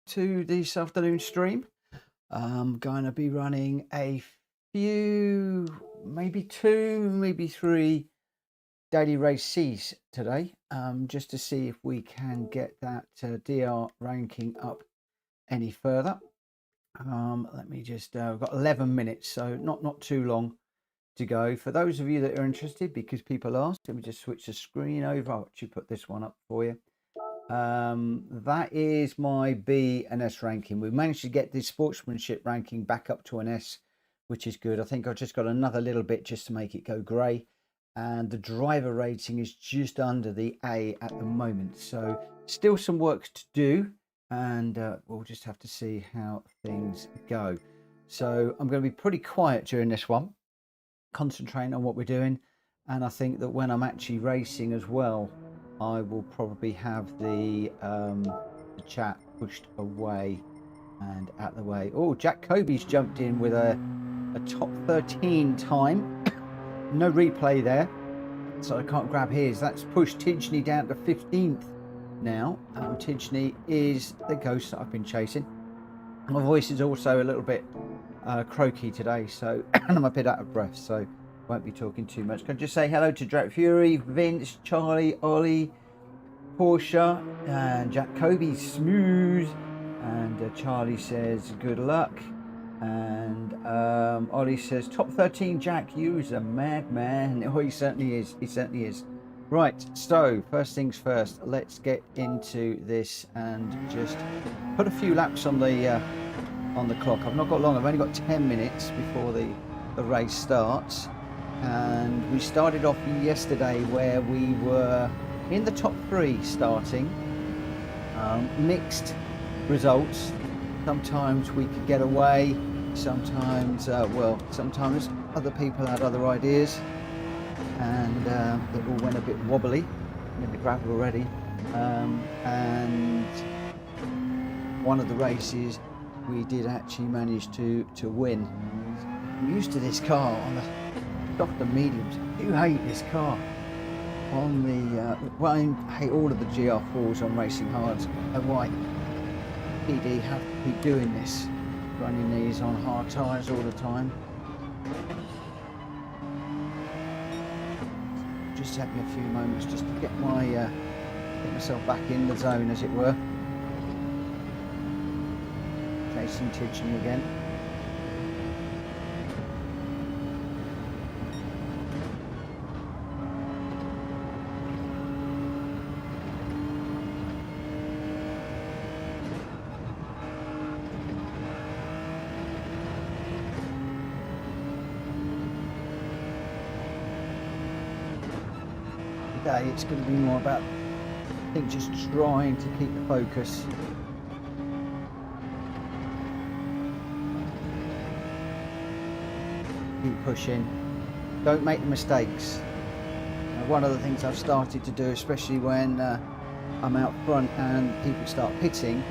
to this afternoon stream. I'm going to be running a few, maybe 2, maybe 3 daily races today, just to see if we can get that DR ranking up any further. Let me just, we've got 11 minutes, so not too long to go. For those of you that are interested, because people asked, let me just switch the screen over. I'll actually put this one up for you. That is my B and S ranking. We managed to get the sportsmanship ranking back up to an S, which is good. I think I've just got another little bit just to make it go grey, and the driver rating is just under the A at the moment, so still some work to do, and we'll just have to see how things go. So I'm going to be pretty quiet during this one, concentrating on what we're doing, and I think that when I'm actually racing as well, I will probably have the chat pushed away and out the way. Oh, Jack Kobe's jumped in with a top 13 time. No replay there, so I can't grab his. That's pushed Tidgney down to 15th now. Tidgney is the ghost that I've been chasing. My voice is also a little bit croaky today, so I'm a bit out of breath, so won't be talking too much. Can I just say hello to Drake Fury, Vince, Charlie, Ollie, Porsche, and Jack Kobe, smooth, and Charlie says good luck, and Ollie says top 13 Jack, you's a madman. Oh, he certainly is, he certainly is. Right, so first things first, let's get into this and just put a few laps on the clock. I've not got long, I've only got 10 minutes before the race starts. And we started off yesterday where we were in the top 3 starting. Mixed results. Sometimes we could get away, sometimes sometimes other people had other ideas, and it all went a bit wobbly. I'm in the gravel already, and one of the races we did actually manage to win. I'm used to this car on the soft and mediums. I do hate this car on the well, I hate all of the GR4s on racing hards. And why PD have to be doing this, running these on hard tyres all the time. Just take me a few moments just to get myself back in the zone, as it were. Chasing Tidgney again. Today it's going to be more about, I think, just trying to keep the focus. Keep pushing. Don't make the mistakes. One of the things I've started to do, especially when I'm out front and people start pitting,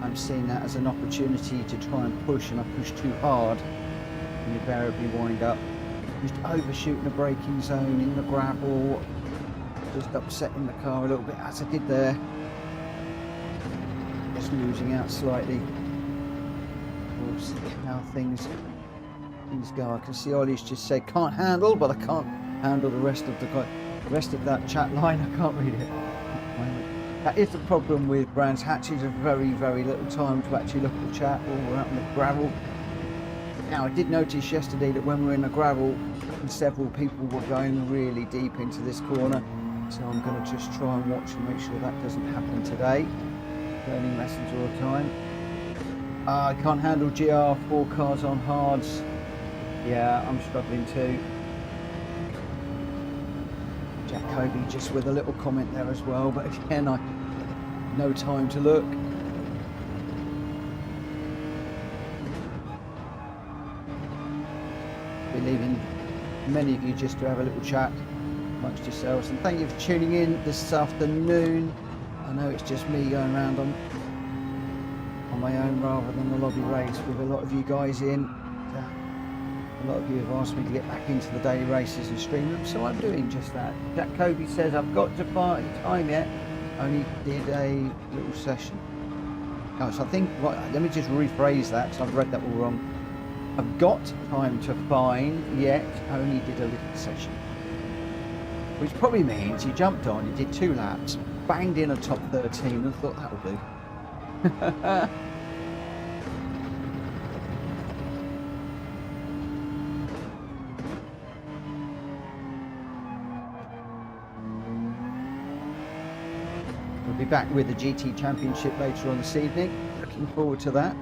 I'm seeing that as an opportunity to try and push, and I push too hard and invariably wind up just overshooting the braking zone in the gravel, just upsetting the car a little bit, as I did there. Just losing out slightly. We'll see how things go. I can see Ollie's just said can't handle, but I can't handle the rest of that chat line. I can't read it. That is the problem with Brands Hatches, of very little time to actually look at the chat while we're out in the gravel. Now, I did notice yesterday that when we were in the gravel, several people were going really deep into this corner. So I'm going to just try and watch and make sure that doesn't happen today. Learning lessons all the time. I can't handle GR4 cars on hards. Yeah, I'm struggling too. Jack Kobe just with a little comment there as well, but again, no time to look. Be leaving many of you just to have a little chat amongst yourselves, and thank you for tuning in this afternoon. I know it's just me going around on my own rather than the lobby race with a lot of you guys in. A lot of you have asked me to get back into the daily races and stream them, so I'm doing just that. Jack Kobe says I've got to find time yet, only did a little session. Oh, so I think, let me just rephrase that because I've read that all wrong. I've got time to find, yet only did a little session. Which probably means you jumped on, you did 2 laps, banged in a top 13 and thought that'll do. We'll be back with the GT Championship later on this evening. Looking forward to that.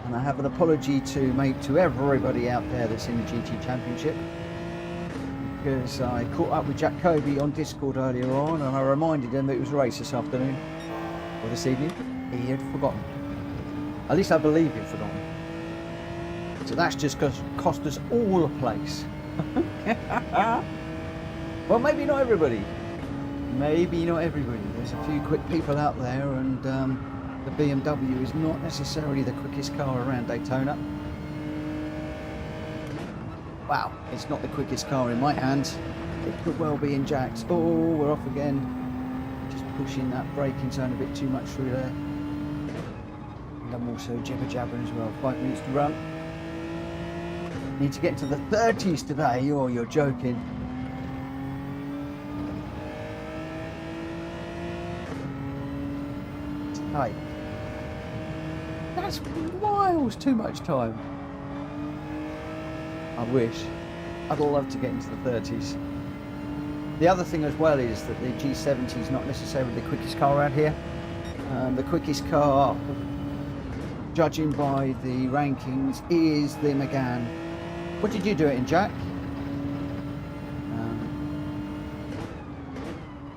And I have an apology to make to everybody out there that's in the GT Championship, because I caught up with Jack Kobe on Discord earlier on and I reminded him that it was a race this afternoon, or this evening. He had forgotten. At least I believe he'd forgotten. So that's just cost us all a place. Well, maybe not everybody. Maybe not everybody. There's a few quick people out there, and the BMW is not necessarily the quickest car around Daytona. Wow, it's not the quickest car in my hands. It could well be in Jack's. Oh, we're off again. Just pushing that braking zone a bit too much through there. And I'm also jibber-jabbering as well. 5 minutes to run. Need to get to the 30s today. Oh, you're joking. It's tight. That's miles too much time. I wish. I'd love to get into the 30s. The other thing as well is that the G70 is not necessarily the quickest car around here. The quickest car, judging by the rankings, is the Megane. What did you do it in, Jack?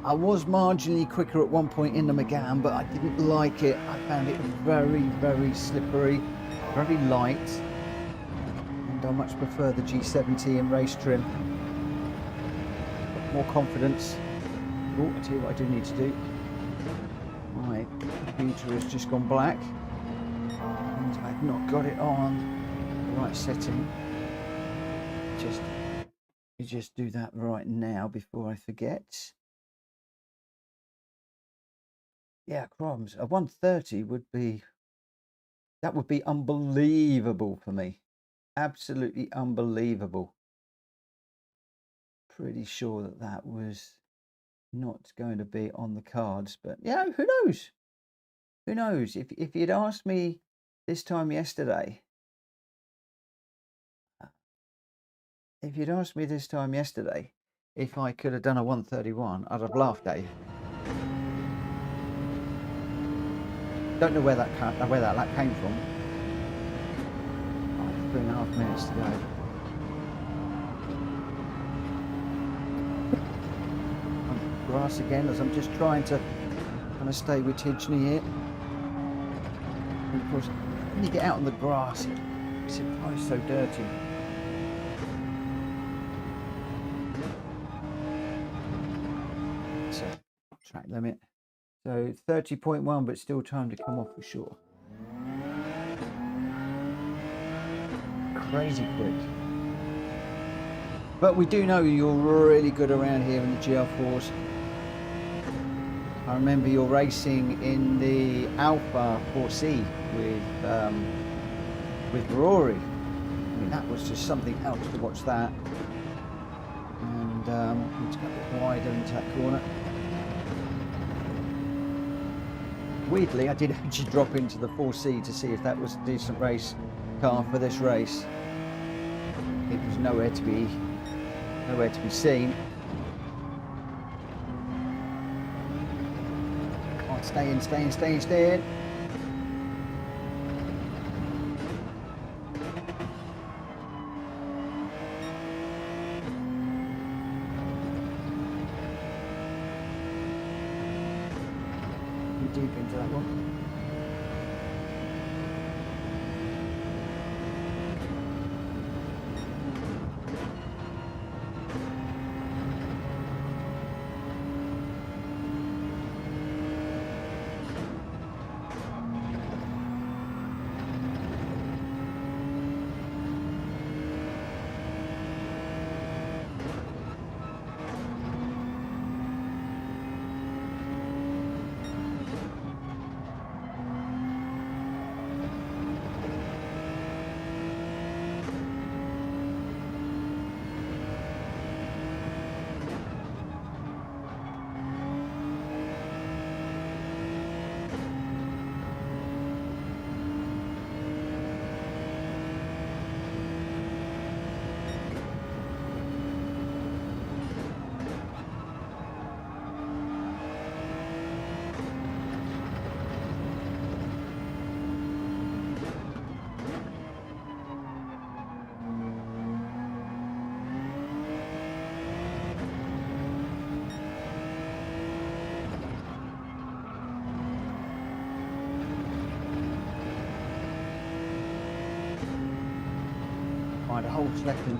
I was marginally quicker at one point in the Megane, but I didn't like it. I found it very, very slippery, very light. I much prefer the G70 in race trim. Got more confidence. Oh, I'll tell you what I do need to do. My computer has just gone black and I've not got it on the right setting. You just do that right now before I forget. Yeah, crumbs. A 130 would be unbelievable for me. Absolutely unbelievable. Pretty sure that was not going to be on the cards, but yeah, who knows? Who knows? If you'd asked me this time yesterday, if I could have done a 131, I'd have laughed at you. Don't know where that lap came from. 3.5 minutes to go. On grass again, as I'm just trying to kind of stay with Tidgney here. And of course, when you get out on the grass, it's so dirty. So, track limit. So 30.1, but still time to come off for sure. Crazy quick. But we do know you're really good around here in the GR4s. I remember you're racing in the Alpha 4C with Rory. I mean, that was just something else to watch that. And let's go a bit wider into that corner. Weirdly, I did actually drop into the 4C to see if that was a decent race car for this race. It was nowhere to be seen. Come on, stay in. Deep into that one. Right, a whole second.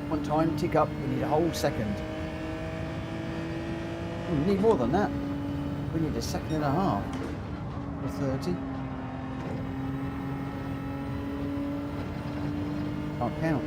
One time, tick up, we need a whole second. We need more than that. We need a second and a half for 30. Can't count.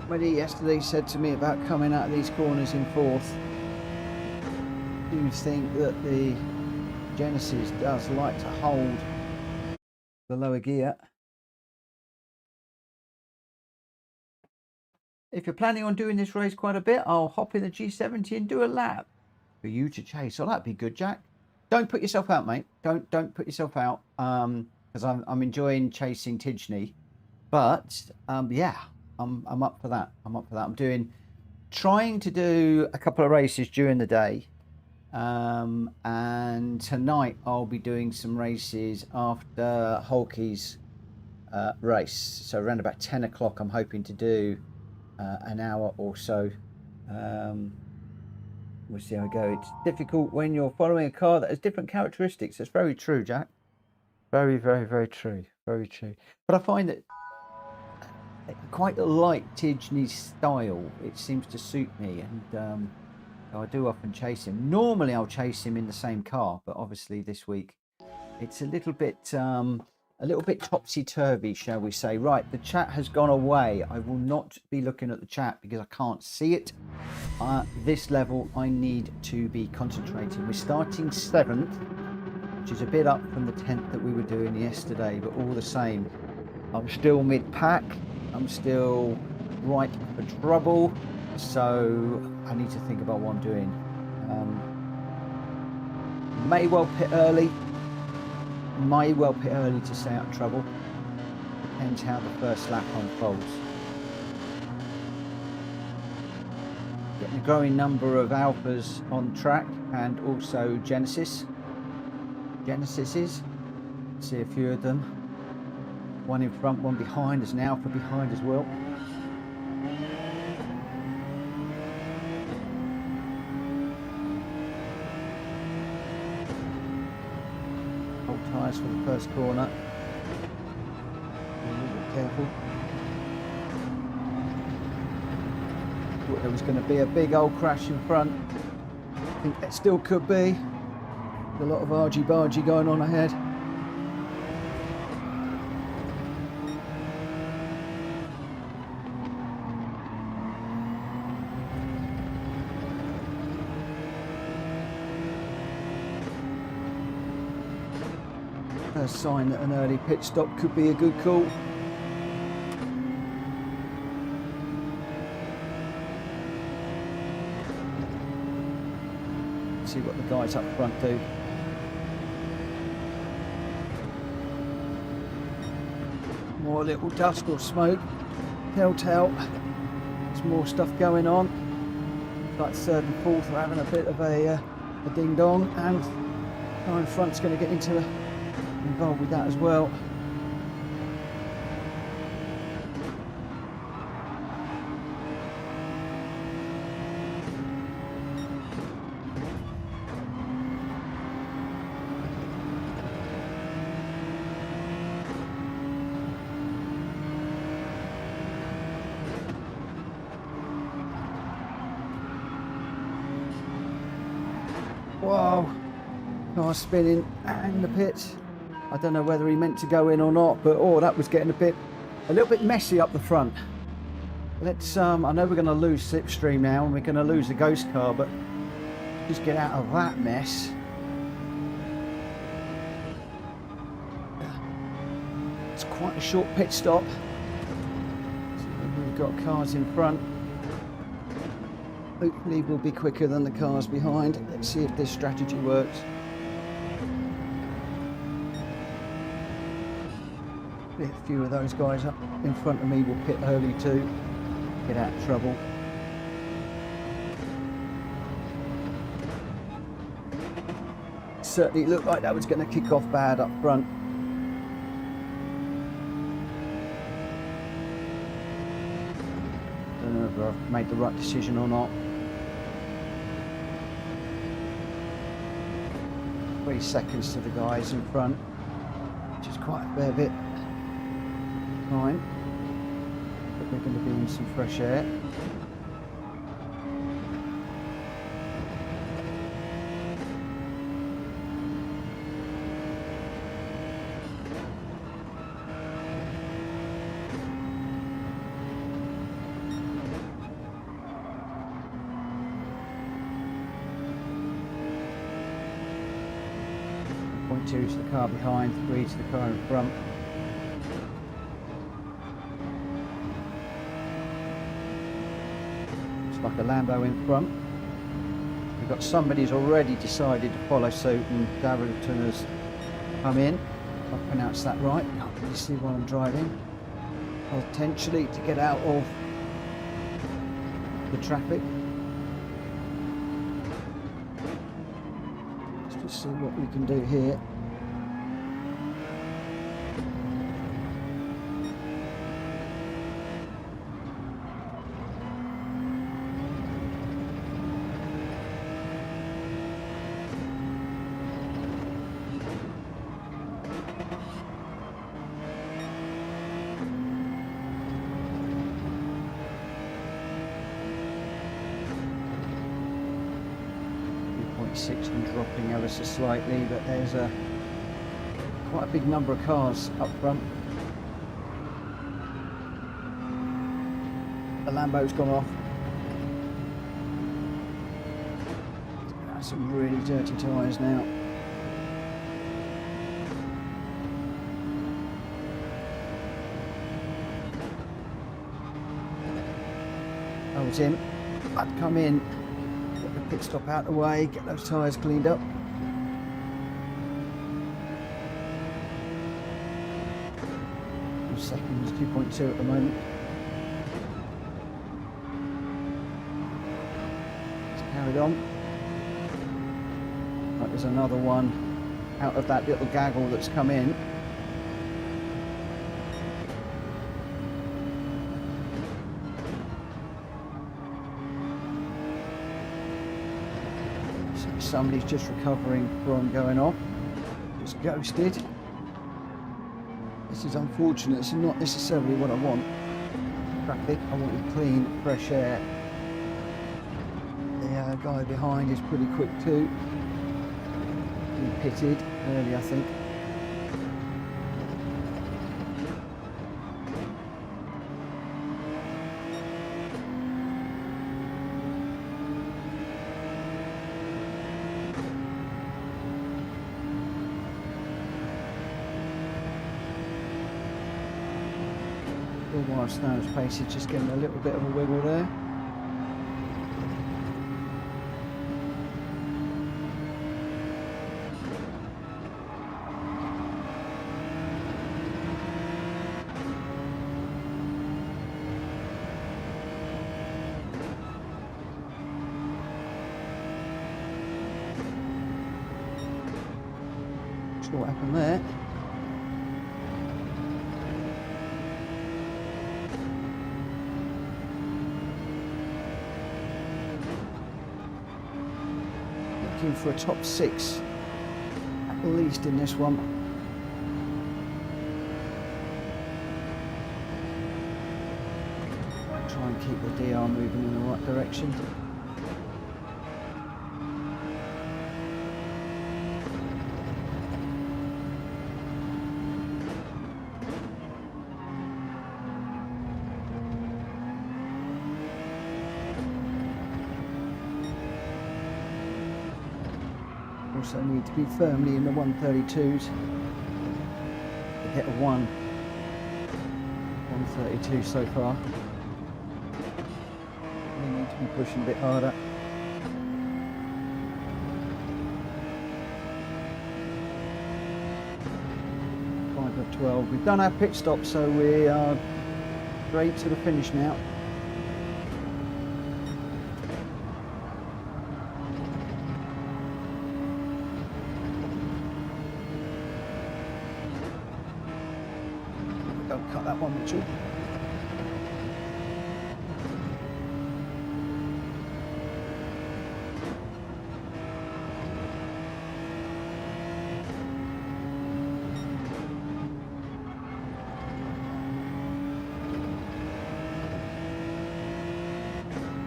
Somebody yesterday said to me about coming out of these corners in fourth. Do you think that the Genesis does like to hold the lower gear? If you're planning on doing this race quite a bit, I'll hop in the G70 and do a lap for you to chase. Oh, that'd be good, Jack. Don't put yourself out, mate. Don't put yourself out, because I'm enjoying chasing Tidgney. But yeah, I'm up for that. I'm up for that. I'm trying to do a couple of races during the day, and tonight I'll be doing some races after Holkey's race. So around about 10 o'clock, I'm hoping to do an hour or so. We'll see how we go. It's difficult when you're following a car that has different characteristics. That's very true, Jack. Very, very, very true. Very true. But I find that I quite like Tidgney's style. It seems to suit me, and I do often chase him. Normally I'll chase him in the same car, but obviously this week it's a little bit topsy-turvy, shall we say. Right, the chat has gone away. I will not be looking at the chat because I can't see it. This level I need to be concentrating. We're starting 7th, which is a bit up from the 10th that we were doing yesterday, but all the same, I'm still mid-pack. I'm still right for trouble, so I need to think about what I'm doing. May well pit early. May well pit early to stay out of trouble. Depends how the first lap unfolds. Getting a growing number of Alphas on track, and also Genesises. See a few of them. One in front, one behind. There's an Alpha behind as well. Hold tyres for the first corner. Be a little bit careful. Thought there was going to be a big old crash in front. I think there still could be. A lot of argy-bargy going on ahead. A sign that an early pit stop could be a good call. See what the guys up front do. More little dust or smoke. Telltale. There's more stuff going on. Like 3rd and 4th are having a bit of a ding dong, and car in front's going to get involved with that as well. Wow, car spinning in the pits. I don't know whether he meant to go in or not, but oh, that was getting a little bit messy up the front. Let's I know we're going to lose slipstream now, and we're going to lose the ghost car, but just get out of that mess. It's quite a short pit stop. So we've got cars in front. Hopefully we'll be quicker than the cars behind. Let's see if this strategy works. A few of those guys up in front of me will pit early too, get out of trouble. Certainly looked like that was going to kick off bad up front. Don't know whether I've made the right decision or not. 3 seconds to the guys in front, which is quite a fair bit time, but they're going to be in some fresh air. .2 to the car behind, 3 to the car in front. It's like a Lambo in front. We've got somebody who's already decided to follow suit, and Darrington has come in. If I pronounced that right, can't really see while I'm driving. Potentially to get out of the traffic. Let's just see what we can do here. And dropping ever so slightly, but there's quite a big number of cars up front. The Lambo's gone off. That's some really dirty tyres now. I was in. I'd come in. Pit stop out of the way, get those tyres cleaned up. Seconds, 2.2 at the moment. It's carried on. Right, there's another one out of that little gaggle that's come in. Somebody's just recovering from going off. Just ghosted. This is unfortunate. This is not necessarily what I want. Traffic. I want clean, fresh air. The guy behind is pretty quick too. He pitted early, I think. While Snow's pace is just getting a little bit of a wiggle there. Not sure what happened there. For a top 6 at least in this one. Try and keep the DR moving in the right direction. Also need to be firmly in the 132s to get a 132 so far. We need to be pushing a bit harder. well. We've done our pit stop, so we are straight to the finish now. Don't cut that one, Mitchell.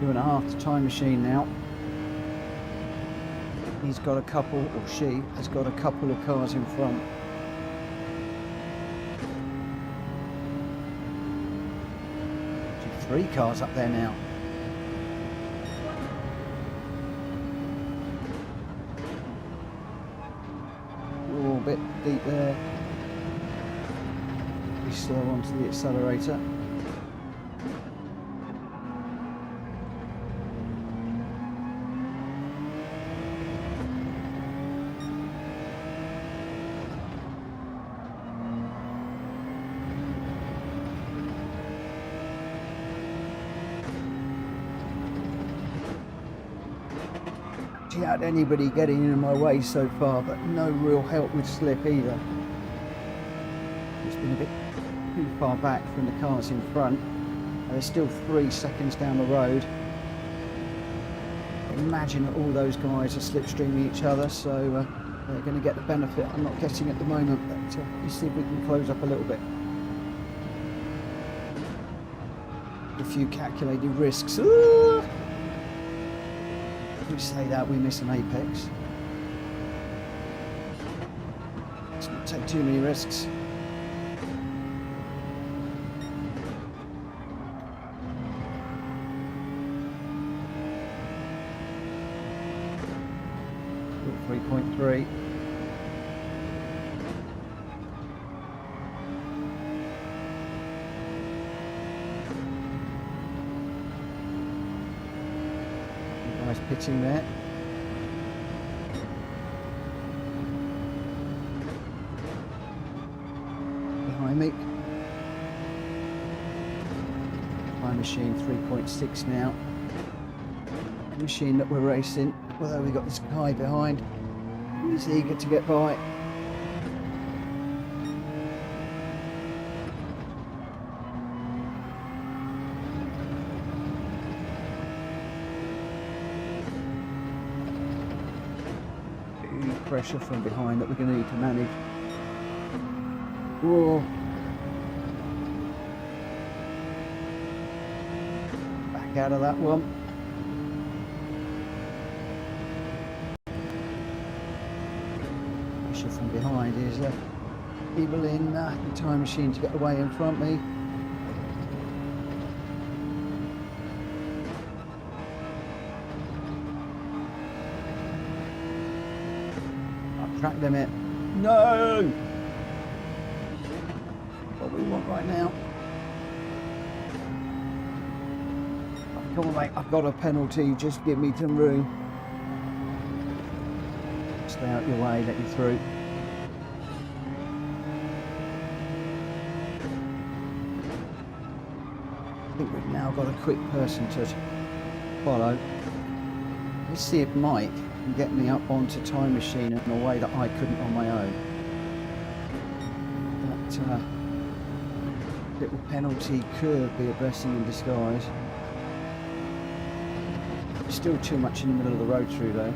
Doing a half the time machine now. He's got a couple, or she has got a couple of cars in front. Actually, 3 cars up there now. Oh, a bit deep there. Be slow onto the accelerator. Had anybody getting in my way so far, but no real help with slip either. It's been a bit too far back from the cars in front. There's still 3 seconds down the road. Imagine that all those guys are slipstreaming each other, so they're going to get the benefit I'm not getting at the moment, but let's see if we can close up a little bit. A few calculated risks. Ooh! We say that we miss an apex. Let's not take too many risks. Got 3.3. Pitching there. Behind me. Time machine 3.6 now. The machine that we're racing, although we got this guy behind, he's eager to get by. Pressure from behind that we're going to need to manage. Whoa. Back out of that one. Pressure from behind is enabling the time machine to get away in front of me. Track limit. No! What we want right now. Come on, mate, I've got a penalty, just give me some room. Stay out your way, let you through. I think we've now got a quick person to follow. Let's see if Mike can get me up onto time machine in a way that I couldn't on my own. That little penalty could be a blessing in disguise. Still too much in the middle of the road through though.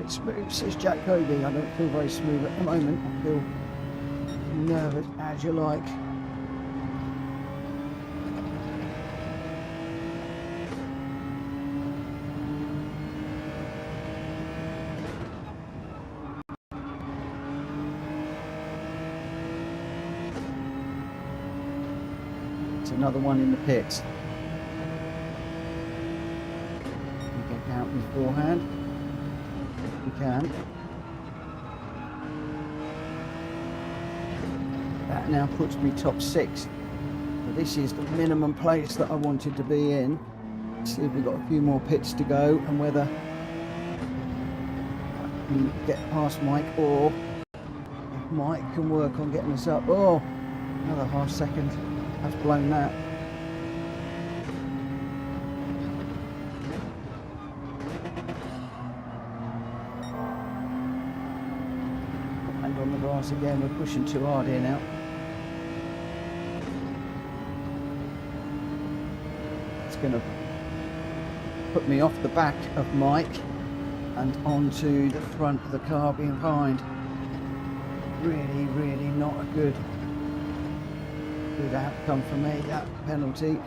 bit smooth, says Jack Cody. I don't feel very smooth at the moment. I feel nervous, as you like. It's another one in the pits. We get out beforehand. We can. That now puts me top 6. So this is the minimum place that I wanted to be in. Let's see if we've got a few more pits to go and whether I can get past Mike or if Mike can work on getting us up. Oh, another half second. I've blown that. And on the grass again, we're pushing too hard here now. It's going to put me off the back of Mike and onto the front of the car behind. Really, really not a good outcome for me, that penalty.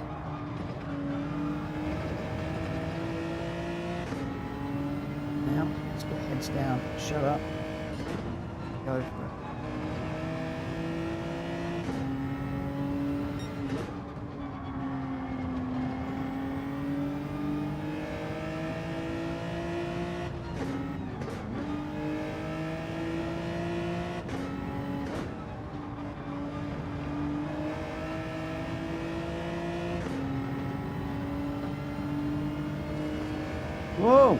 Now, let's put heads down, shut up, go for it. Whoa!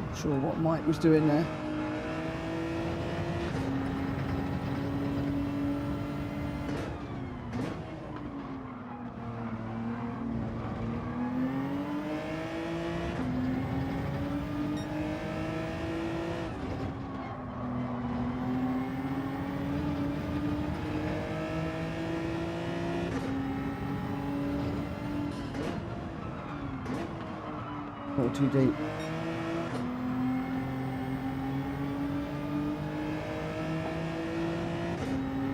Not sure what Mike was doing there. Not too deep.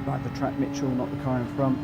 Like the track Mitchell, not the car in front.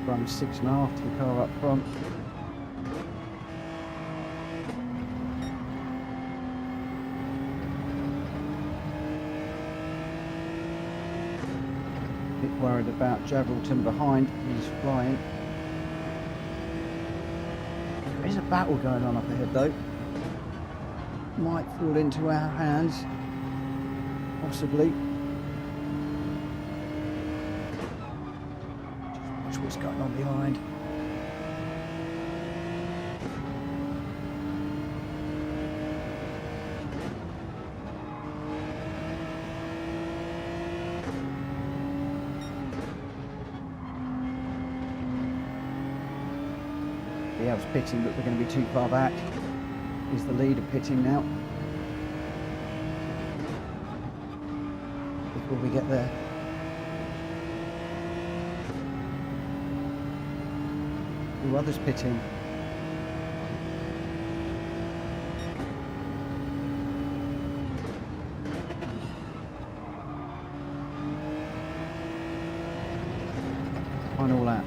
Run 6.5 to the car up front. Bit worried about Javelton behind, he's flying. There is a battle going on up ahead though. Might fall into our hands, possibly. What's going on behind. The Alps pitting, but we're going to be too far back. Is the leader pitting now? Before we get there. Do others pit in? Find all that.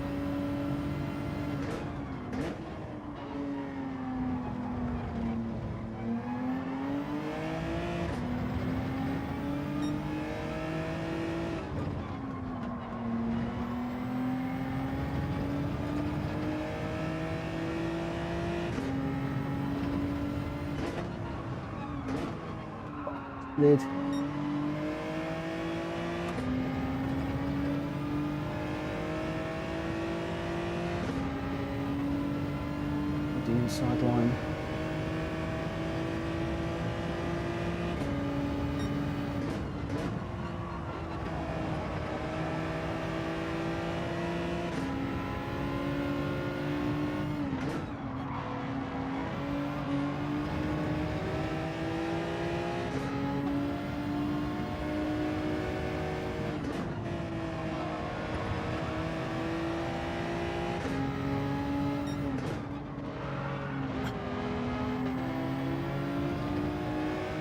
Lid. The inside line.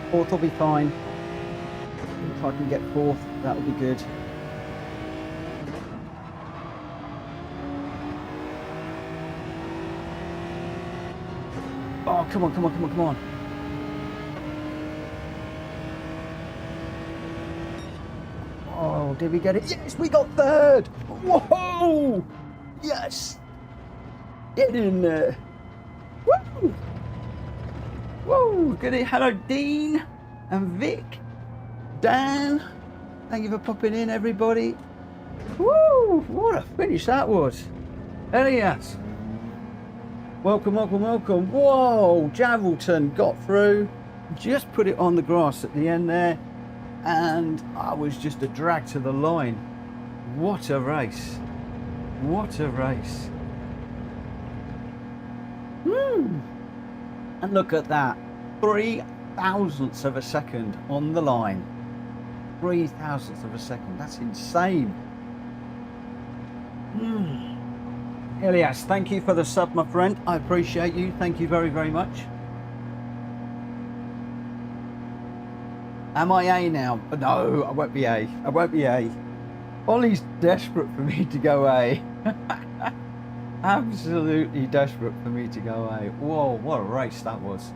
Fourth will be fine. If I can get fourth, that will be good. Oh, come on, come on, come on, come on. Oh, did we get it? Yes, we got third. Whoa! Yes! Get in there. Woo! Whoa, good day. Hello, Dean and Vic, Dan. Thank you for popping in, everybody. Woo! What a finish that was. Elias. Welcome, welcome, welcome. Whoa, Javelton got through. Just put it on the grass at the end there. And I was just a drag to the line. What a race. What a race. And look at that, 3/1000ths of a second on the line. 3/1000ths of a second, that's insane. Elias, thank you for the sub, my friend. I appreciate you. Thank you very, very much. Am I A now? No, I won't be A. I won't be A. Ollie's desperate for me to go A. Absolutely desperate for me to go A. Whoa, what a race that was.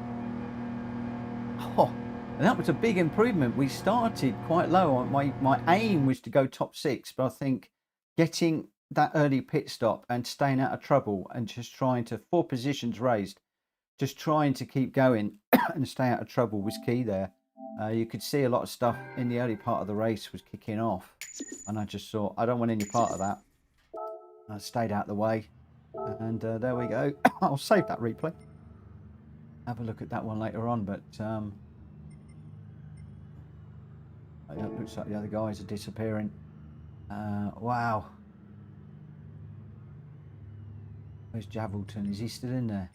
Oh, and that was a big improvement. We started quite low. My aim was to go top 6, but I think getting that early pit stop and staying out of trouble and just trying to 4 positions raised, just trying to keep going and stay out of trouble was key there. You could see a lot of stuff in the early part of the race was kicking off, and I just thought I don't want any part of that. I stayed out of the way, and there we go. I'll save that replay, have a look at that one later on, but it looks like the other guys are disappearing. Wow, where's Javelton? Is he still in there?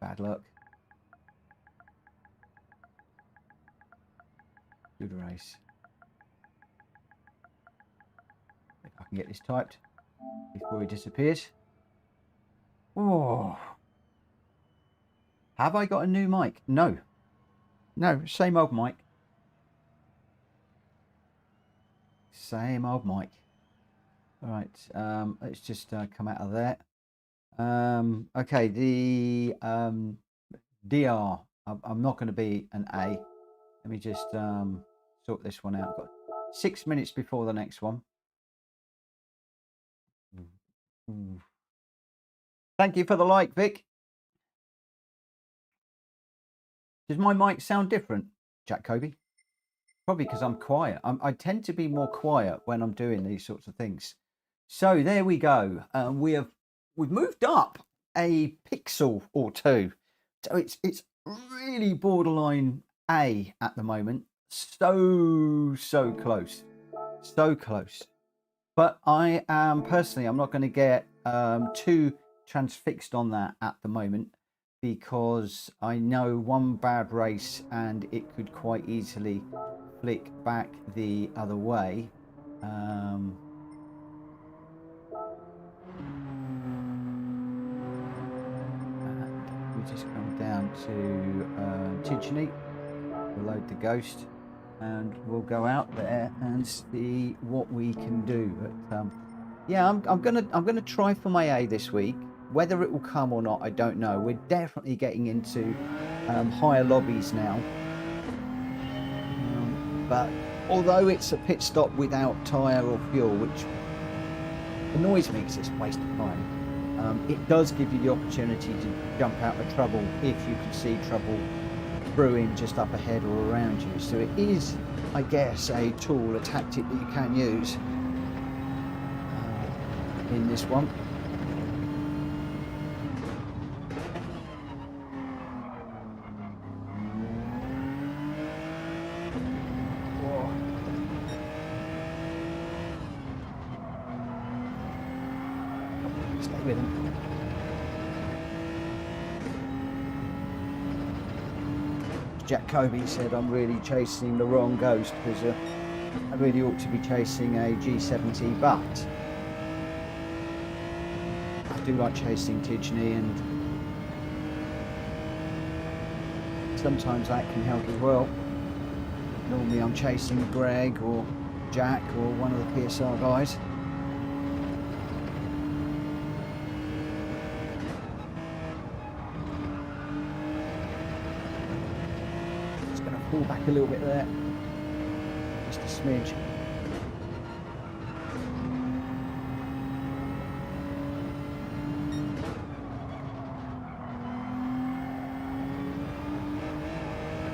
Bad luck. Good race. If I can get this typed before he disappears. Oh, have I got a new mic? No, no, same old mic. Same old mic. All right, let's just come out of there. Okay, the DR. I'm not going to be an A. Let me just sort this one out. Got 6 minutes before the next one. Thank you for the like, Vic. Does my mic sound different, Jack Kobe? Probably because I'm quiet. I tend to be more quiet when I'm doing these sorts of things. So there we go. We've moved up a pixel or two. So it's really borderline A at the moment. So close. So close. But I am personally, I'm not going to get too transfixed on that at the moment, because I know one bad race and it could quite easily flick back the other way. just come down to Tidgney. We'll load the Ghost and we'll go out there and see what we can do. But yeah, I'm gonna try for my A this week. Whether it will come or not, I don't know. We're definitely getting into higher lobbies now. But although it's a pit stop without tyre or fuel, which annoys me because it's a waste of time, it does give you the opportunity to jump out of trouble if you can see trouble brewing just up ahead or around you. So it is, I guess, a tool, a tactic that you can use in this one. Stay with him. Jack Kobe said I'm really chasing the wrong Ghost because I really ought to be chasing a G70, but I do like chasing Tidgney, and sometimes that can help as well. Normally I'm chasing Greg or Jack or one of the PSR guys. Pull back a little bit there, just a smidge.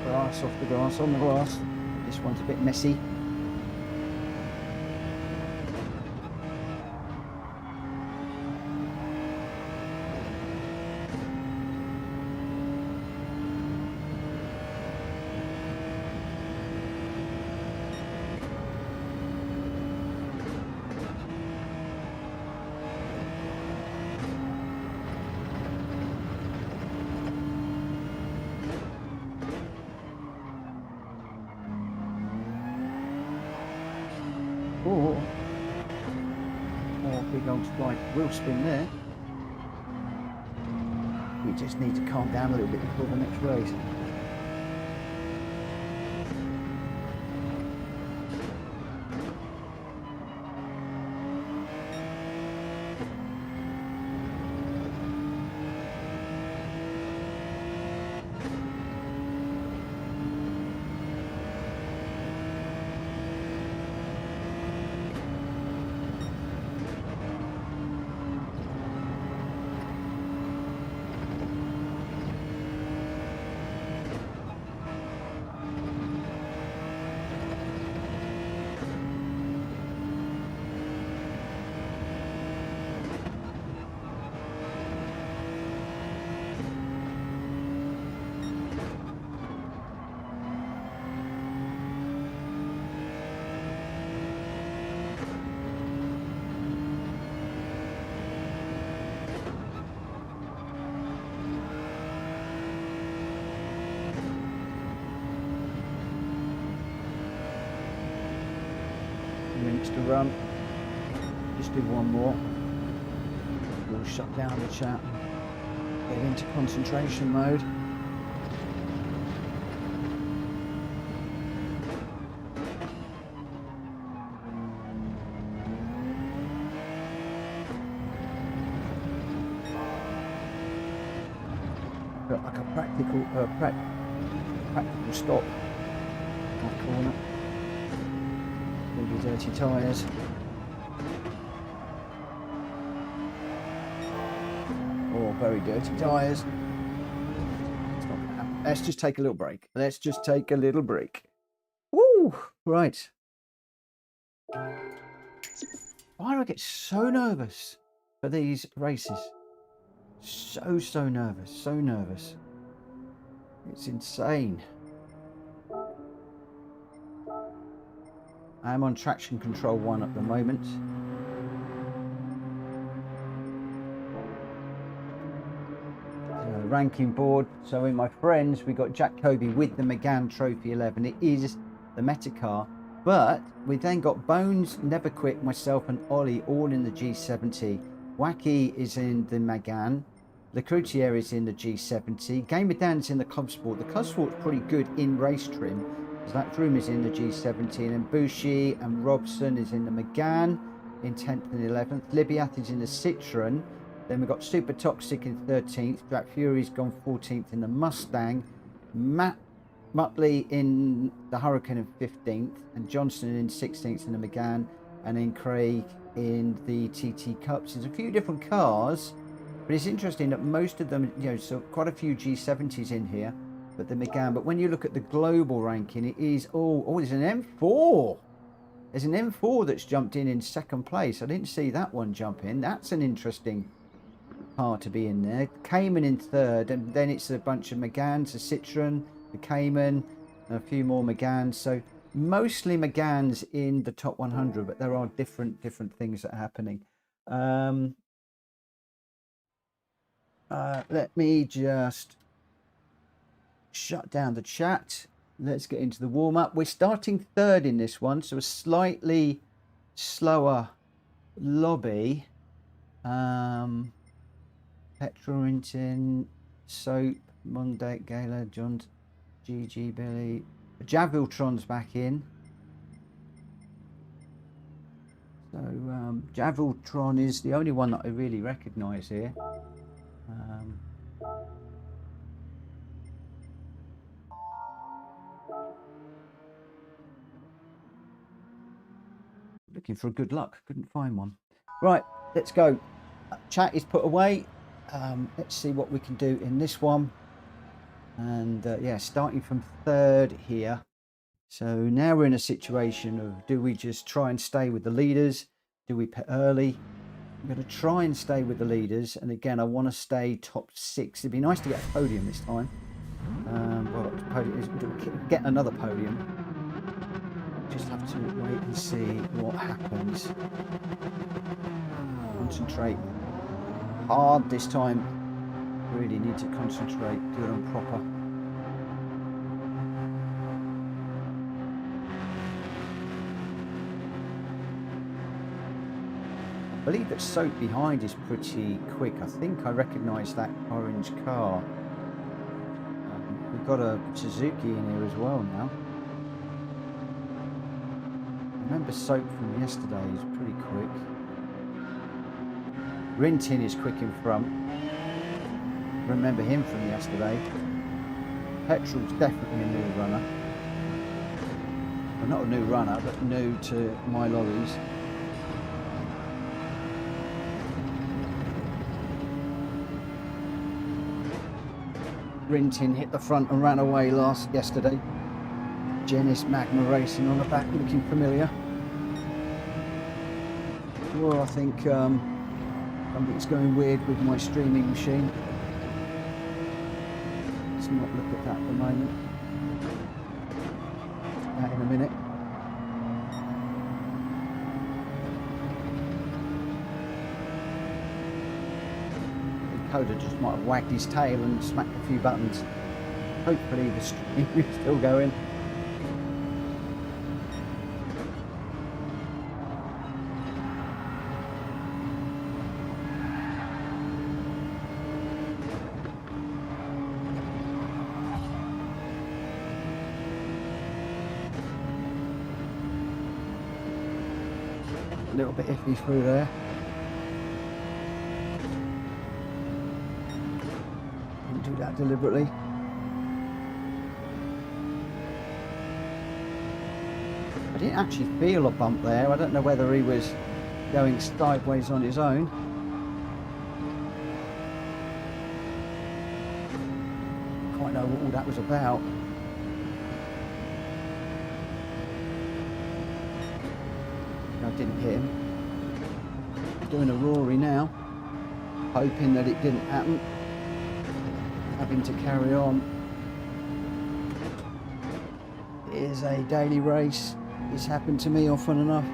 Grass off the grass, on the grass. This one's a bit messy. Oh, big old spike wheel spin there. We just need to calm down a little bit before the next race. Minutes to run. Just do one more. We'll shut down the chat and get into concentration mode. Got like a practical stop in that corner. Maybe dirty tyres. Or very dirty tyres. It's not gonna happen. Let's just take a little break. Let's just take a little break. Woo! Right. Why do I get so nervous for these races? So nervous, so nervous. It's insane. I am on traction control 1 at the moment. Ranking board. So in my friends, we got Jack Kobe with the Megane Trophy 11. It is the Meta car. But we then got Bones, Never Quit, myself and Ollie all in the G70. Wacky is in the Megane. Le Croutier is in the G70. Gamer Dan's in the Club Sport. The Club Sport's pretty good in race trim, because that Vroom is in the G70, and Bushi and Robson is in the Megane in 10th and 11th. Libiath is in the Citroen. Then we've got Super Toxic in 13th. Jack Fury's gone 14th in the Mustang. Matt Muttley in the Hurricane in 15th, and Johnson in 16th in the Megane, and then Craig in the TT Cups. There's a few different cars, but it's interesting that most of them, you know, so quite a few G70s in here, but the Megane. But when you look at the global ranking, it is, oh, there's an M4. There's an M4 that's jumped in second place. I didn't see that one jump in. That's an interesting car to be in there. Cayman in third, and then it's a bunch of Meganes, a Citroen, the Cayman, and a few more Meganes. So mostly Meganes in the top 100, but there are different things that are happening. Let me just shut down the chat. Let's get into the warm-up. We're starting third in this one, so a slightly slower lobby. Petrorinton, Soap, Monday, Gala, John, GG, Billy. Javiltron's back in. So Javiltron is the only one that I really recognise here. Looking for a good luck, couldn't find one. Right, let's go. Chat is put away. Let's see what we can do in this one. And yeah, starting from third here. So now we're in a situation of, do we just try and stay with the leaders? Do we pit early? I'm going to try and stay with the leaders. And again, I want to stay top 6. It'd be nice to get a podium this time. Well, get another podium. Just have to wait and see what happens. Concentrate hard this time. Really need to concentrate good and proper. I believe that Soap behind is pretty quick. I think I recognise that orange car. We've got a Suzuki in here as well now. I remember Soap from yesterday is pretty quick. Rintin is quick in front. Remember him from yesterday. Petrol's definitely a new runner. Well, not a new runner, but new to my lorries. Rintin hit the front and ran away yesterday. Genis Magma Racing on the back, looking familiar. Well, I think something's going weird with my streaming machine. Let's not look at that at the moment. That in a minute. Coda just might have wagged his tail and smacked a few buttons. Hopefully the stream is still going. A little bit iffy through there. Didn't do that deliberately. I didn't actually feel a bump there. I don't know whether he was going sideways on his own. Quite know what all that was about. I didn't hit him. Doing a Rory now, hoping that it didn't happen. Having to carry on. It is a daily race. It's happened to me often enough.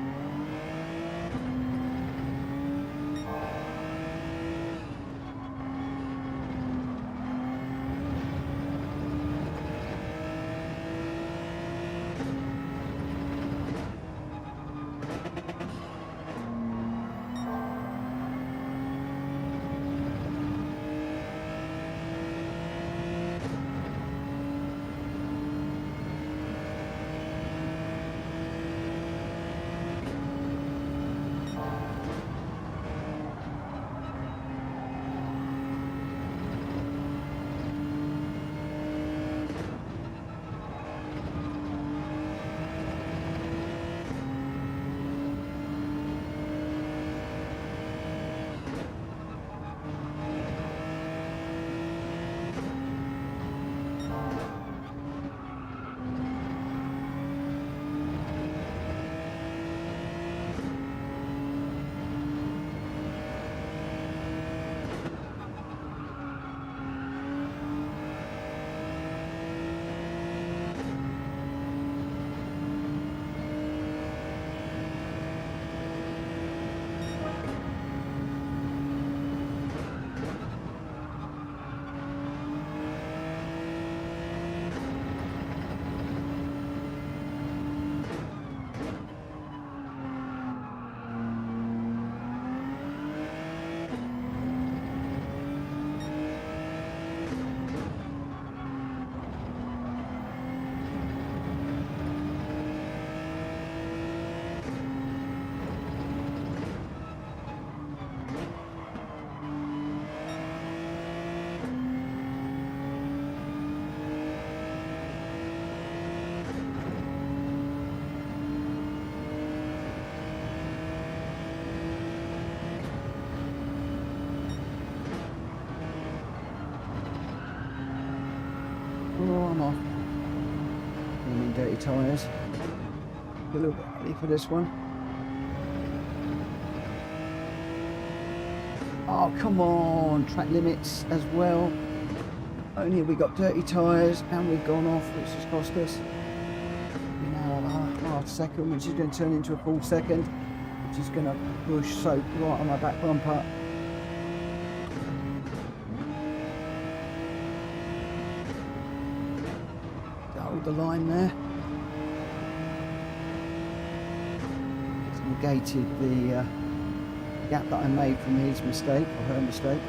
tyres. A little bit early for this one. Oh, come on, track limits as well. Only we got dirty tyres and we've gone off, which has cost us, you know, half a second, which is going to turn into a full second, which is going to push soap right on my back bumper. Hold the line there. It's negated the gap that I made from his mistake or her mistake.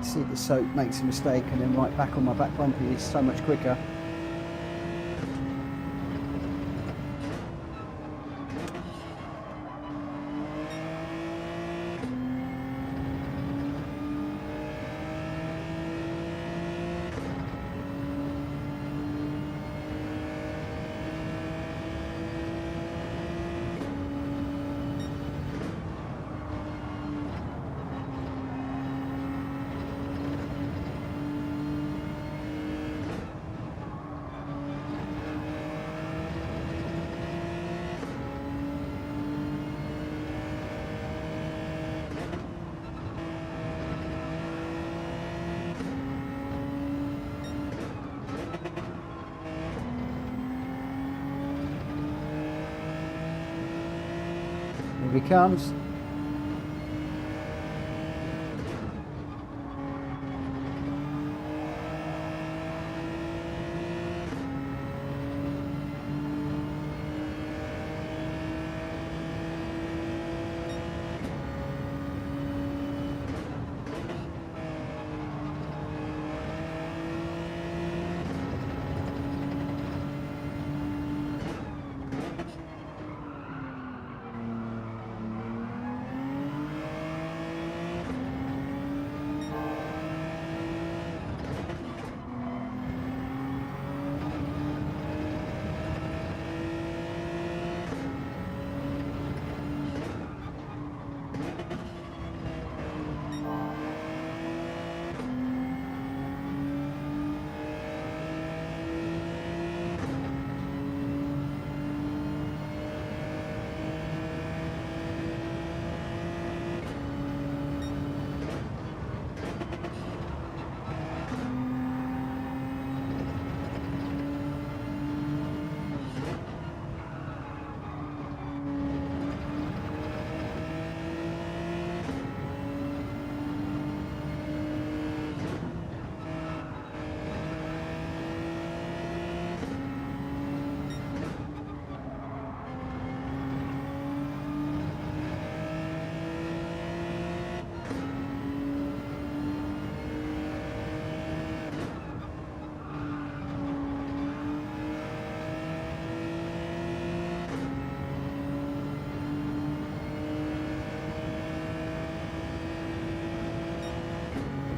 See the soap makes a mistake and then right back on my back bumper is so much quicker. Here he comes.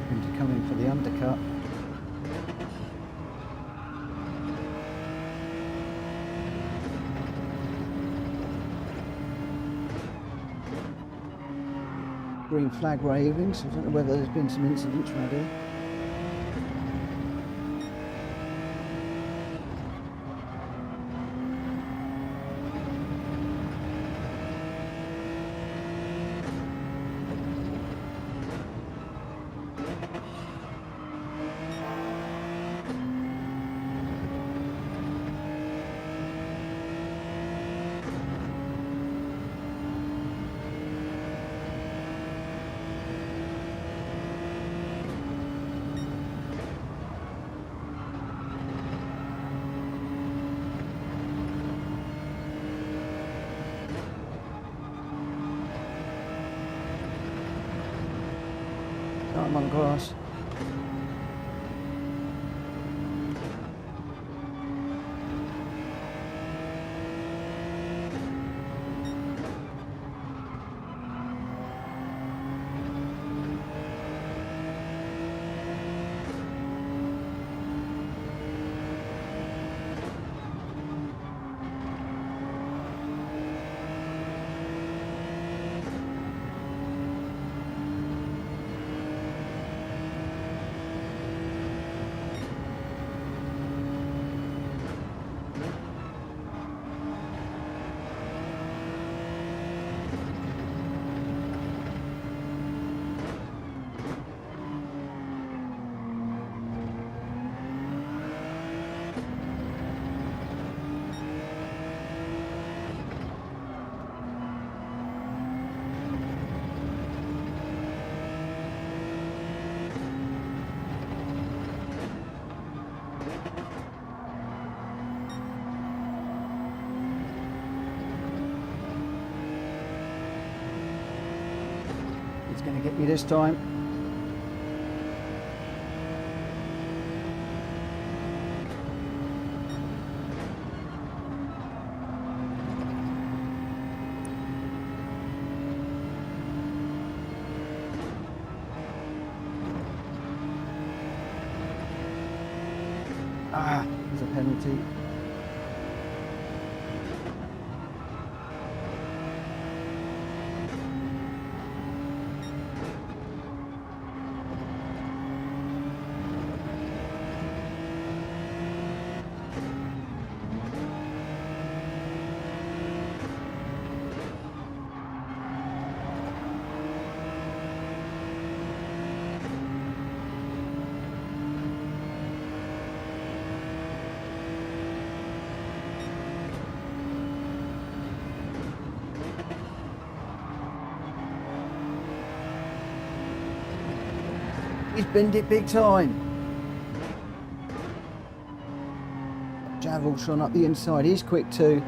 him to come in for the undercut. Green flag waving, so I don't know whether there's been some incidents around here. I'm on grass. He's going to get me this time. Ah, there's a penalty. He's binned it big time. Javel's shone up the inside. He's quick too.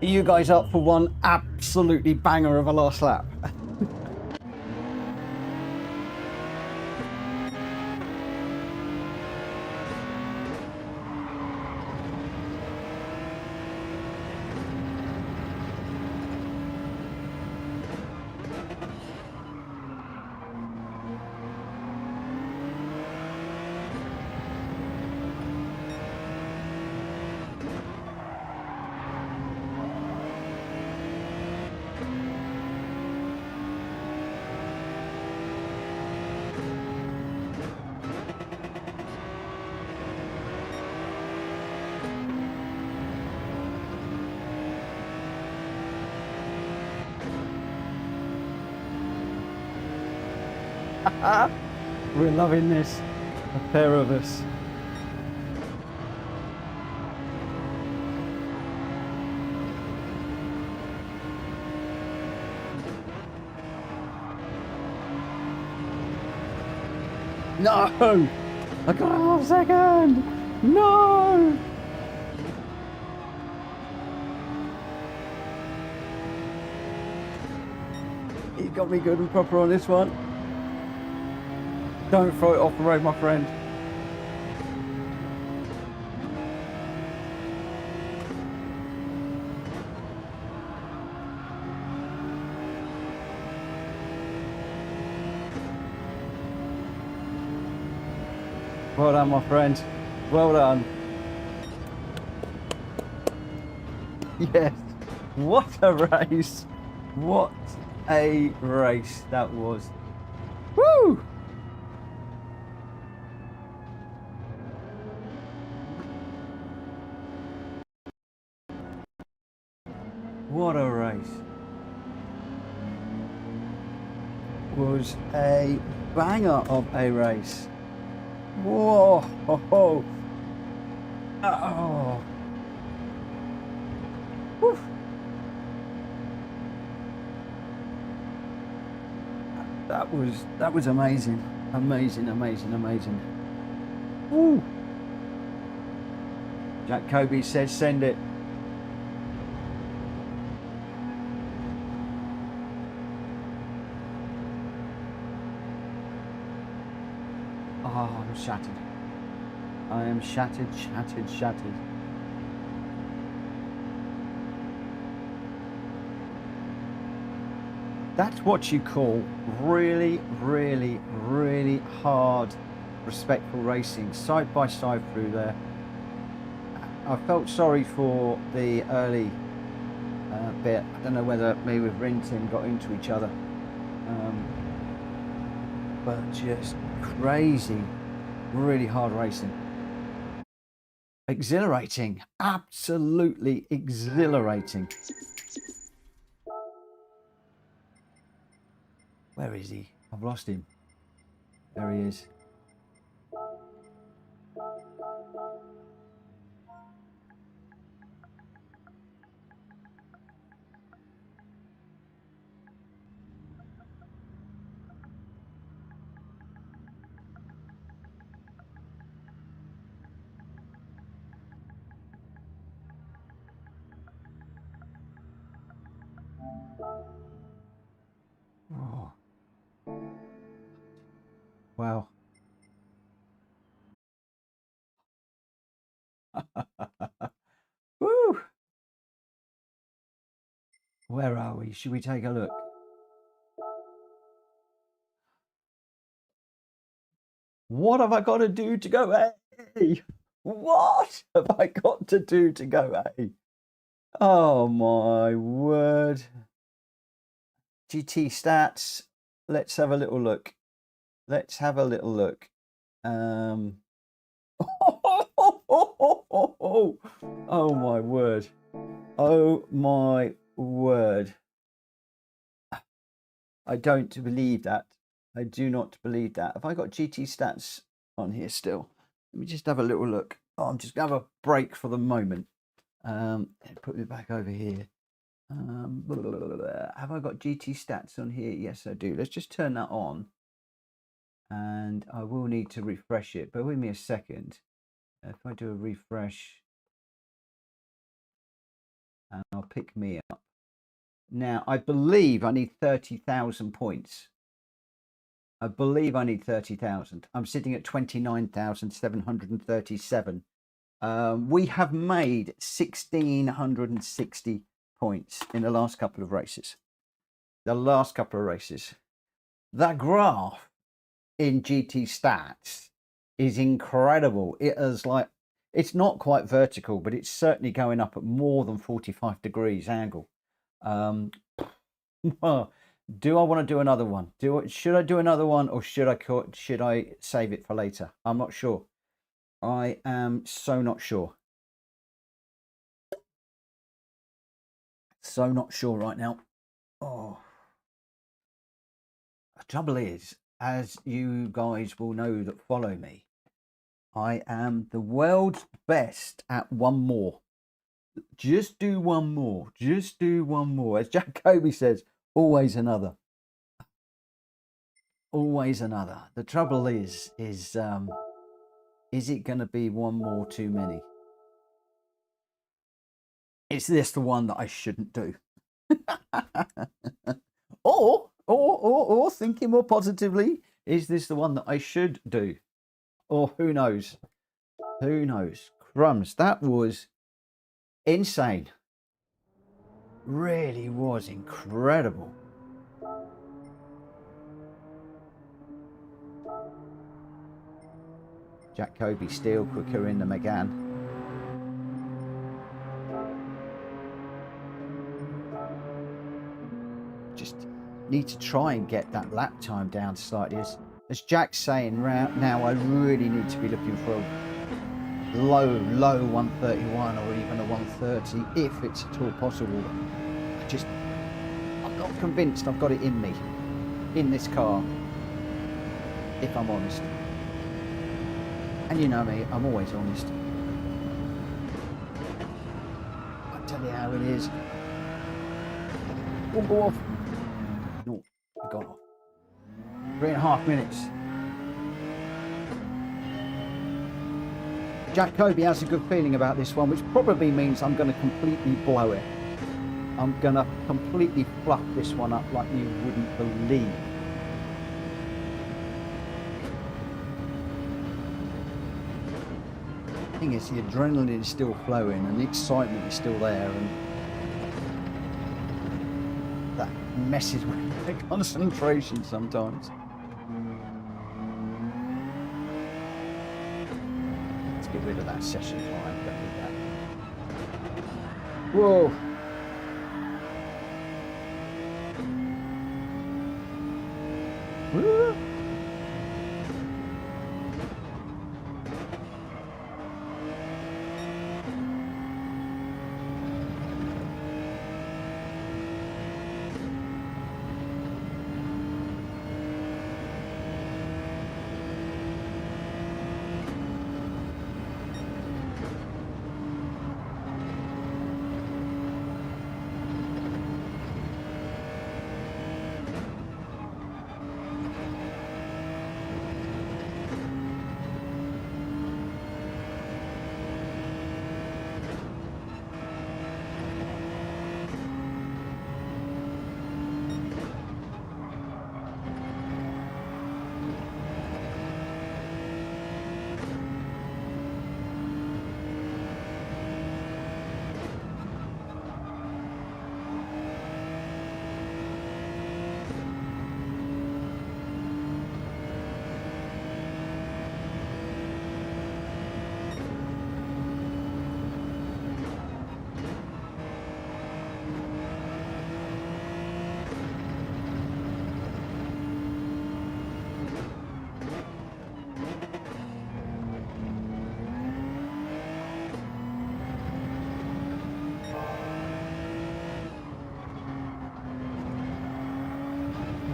Are you guys up for one absolutely banger of a last lap? We're loving this, a pair of us. No! I got a half second! No! You got me good and proper on this one. Don't throw it off the road, my friend. Well done, my friend. Well done. Yes. What a race. What a race that was. Woo! What a race. Was a banger of a race. Whoa! Oh! Oh! Woo. That was amazing. Amazing. Woo. Jack Kobe says send it. Oh, I'm shattered. I am shattered. That's what you call really hard, respectful racing, side by side through there. I felt sorry for the early bit. I don't know whether me with Rinton got into each other, but just crazy, really hard racing. Exhilarating, absolutely exhilarating. Where is he? I've lost him. There he is. Oh. Wow. Woo! Where are we? Should we take a look? What have I got to do to go A? What have I got to do to go A? Oh my word. GT stats. Let's have a little look. Oh my word. Oh my word. I don't believe that. I do not believe that. Have I got GT stats on here still? Let me just have a little look. Oh, I'm just going to have a break for the moment. Put me back over here. Have I got GT stats on here? Yes, I do. Let's just turn that on. And I will need to refresh it. Bear with me a second. If I do a refresh. and I'll pick me up. Now, I believe I need 30,000 points. I believe I need 30,000. I'm sitting at 29,737. We have made 1,660 points in the last couple of races. That graph in GT Stats is incredible. It is like, it's not quite vertical, but it's certainly going up at more than 45 degrees angle. Well, do I want to do another one? Should I do another one, or should I save it for later? I'm not sure. I am so not sure. So not sure right now. Oh, the trouble is, as you guys will know that follow me, I am the world's best at one more. Just do one more. Just do one more. As Jack Kobe says, always another. Always another. The trouble is it going to be one more too many? Is this the one that I shouldn't do? or thinking more positively, is this the one that I should do? Or who knows? Who knows? Crumbs, that was insane. Really was incredible. Jack Kobe still quicker in the Megane. Just need to try and get that lap time down slightly. As Jack's saying now, I really need to be looking for a low 131 or even a 130 if it's at all possible. I'm not convinced I've got it in me in this car, if I'm honest. And you know me, I'm always honest. I'll tell you how it is. We'll go off. No, I got off. 3.5 minutes. Jack Kobe has a good feeling about this one, which probably means I'm going to completely blow it. I'm going to completely fluff this one up like you wouldn't believe. The thing is, the adrenaline is still flowing and the excitement is still there, and that messes with the concentration sometimes. Let's get rid of that session time. Don't need that. Whoa. Woo.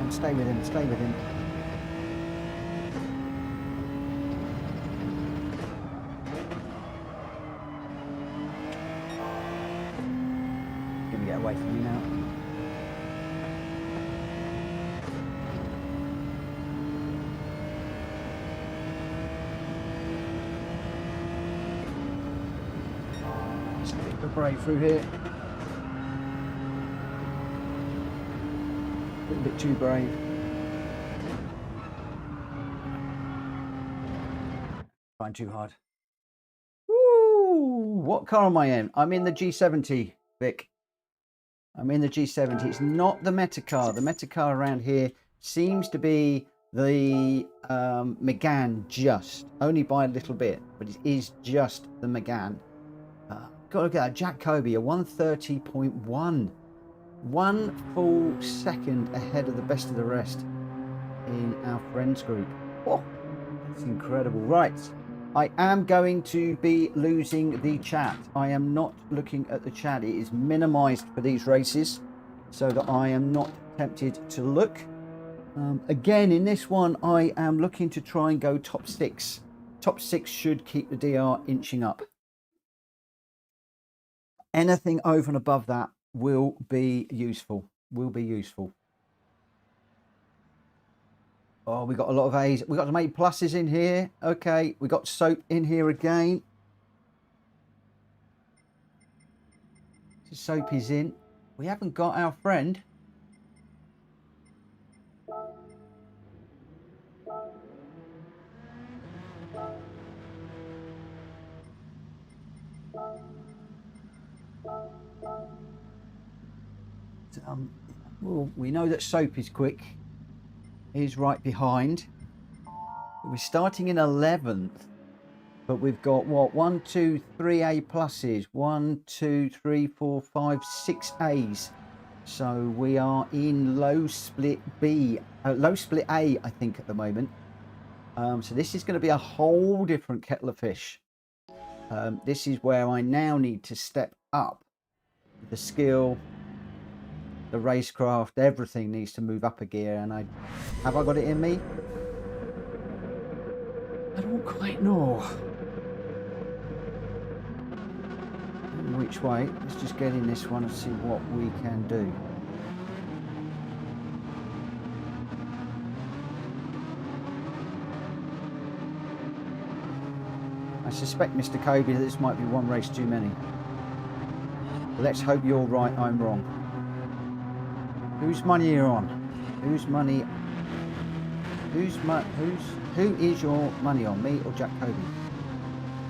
Stay with him, stay with him. Gonna get away from you now. Just a bit of a breakthrough here. A little bit too brave. Trying too hard. Woo! What car am I in? I'm in the G70, Vic. I'm in the G70. It's not the Meta car. The Meta car around here seems to be the Megane, just only by a little bit, but it is just the Megane. Got to look at that. Jack Kobe, a 130.1, 1 full second ahead of the best of the rest in our friends group. Oh, that's incredible. Right, I am going to be losing the chat. I am not looking at the chat. It is minimized for these races so that I am not tempted to look. Again, in this one, I am looking to try and go top 6. Top 6 should keep the DR inching up. Anything over and above that will be useful. Oh, we got a lot of A's. We got some A pluses in here. Okay, we got soap in here again. Soap is in. We haven't got our friend. Well, we know that soap is quick. He's right behind. We're starting in 11th, but we've got what? 1, 2, 3 A pluses. 1, 2, 3, 4, 5, 6 A's. So we are in low split B, low split A, I think, at the moment. So this is going to be a whole different kettle of fish. This is where I now need to step up the skill, the racecraft, everything needs to move up a gear. And have I got it in me? I don't quite know which way. Let's just get in this one and see what we can do. I suspect, Mr. Kobe, that this might be one race too many. Let's hope you're right, I'm wrong. Whose money are you on? Who is your money on? Me or Jack Kobe?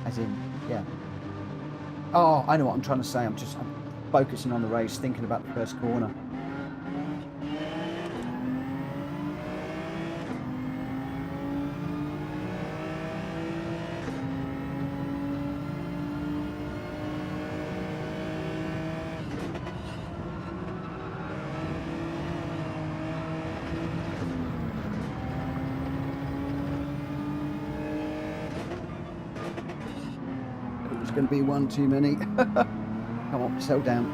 As in, yeah. Oh, I know what I'm trying to say. I'm focusing on the race, thinking about the first corner. Going to be one too many. Come on, settle down.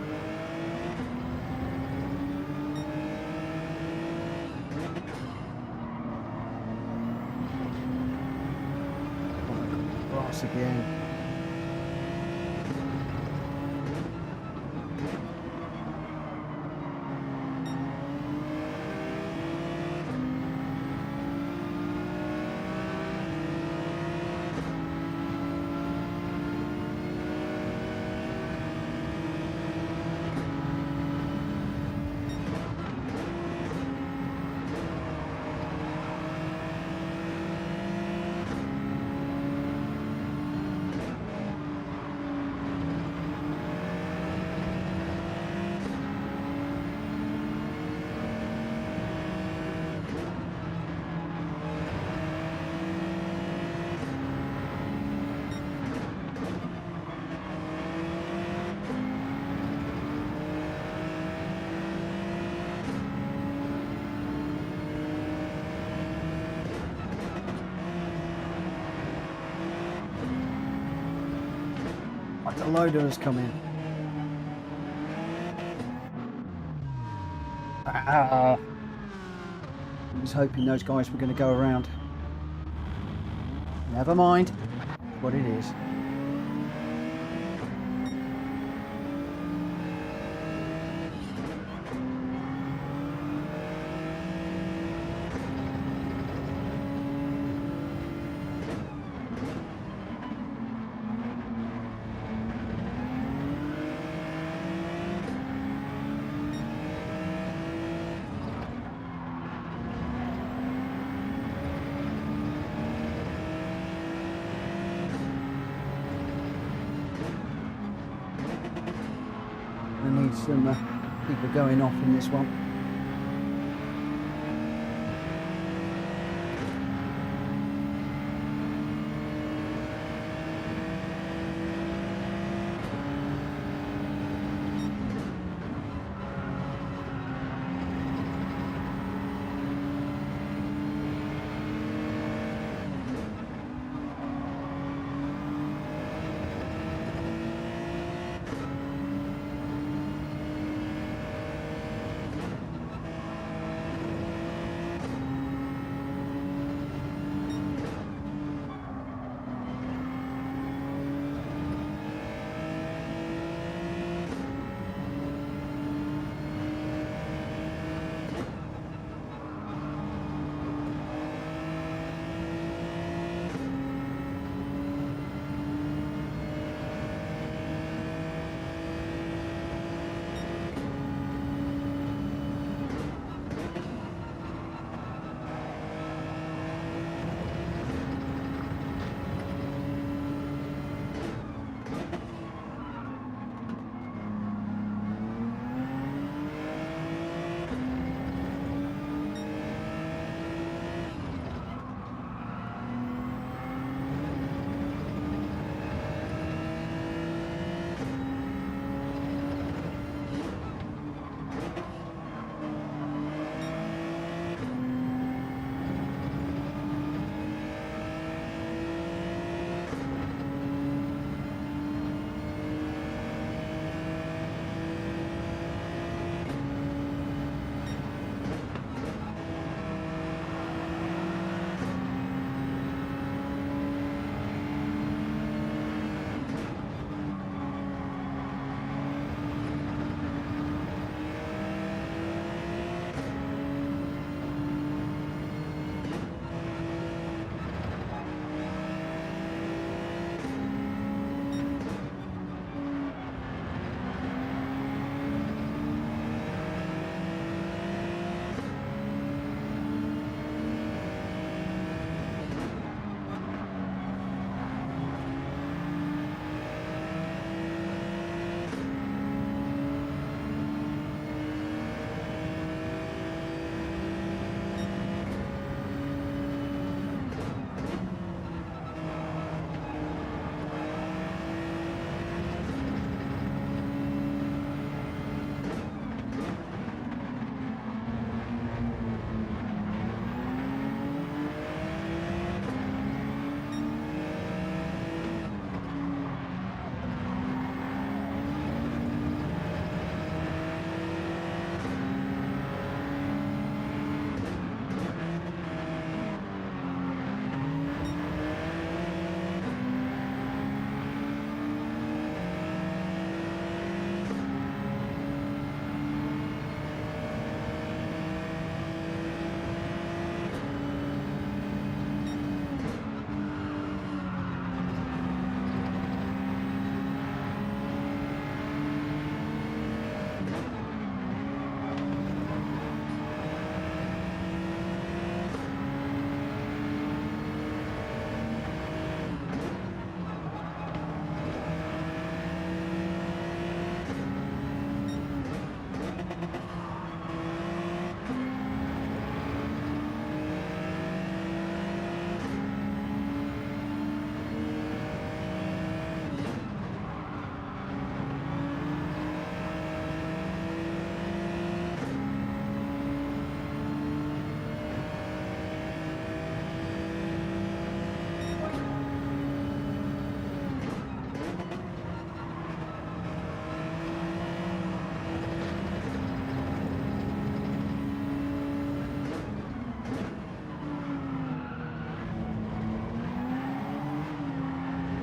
Grass again. The loader has come in. I was hoping those guys were going to go around. Never mind what it is. I need some people going off in this one.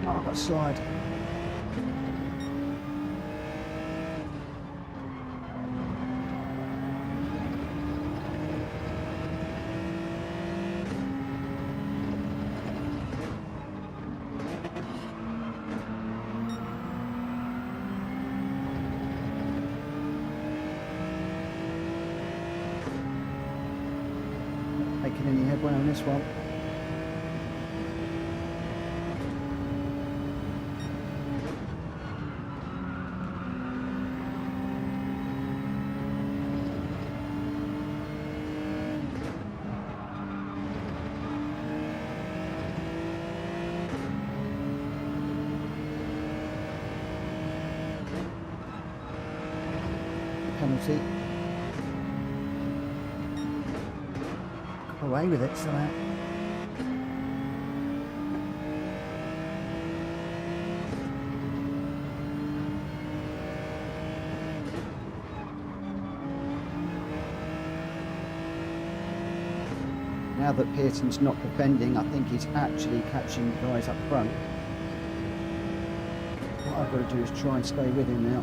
Oh, I've got a slide. Making any headway on this one. penalty. Got away with it somehow. Now that Pearson's not defending, I think he's actually catching the guys up front. What I've got to do is try and stay with him now.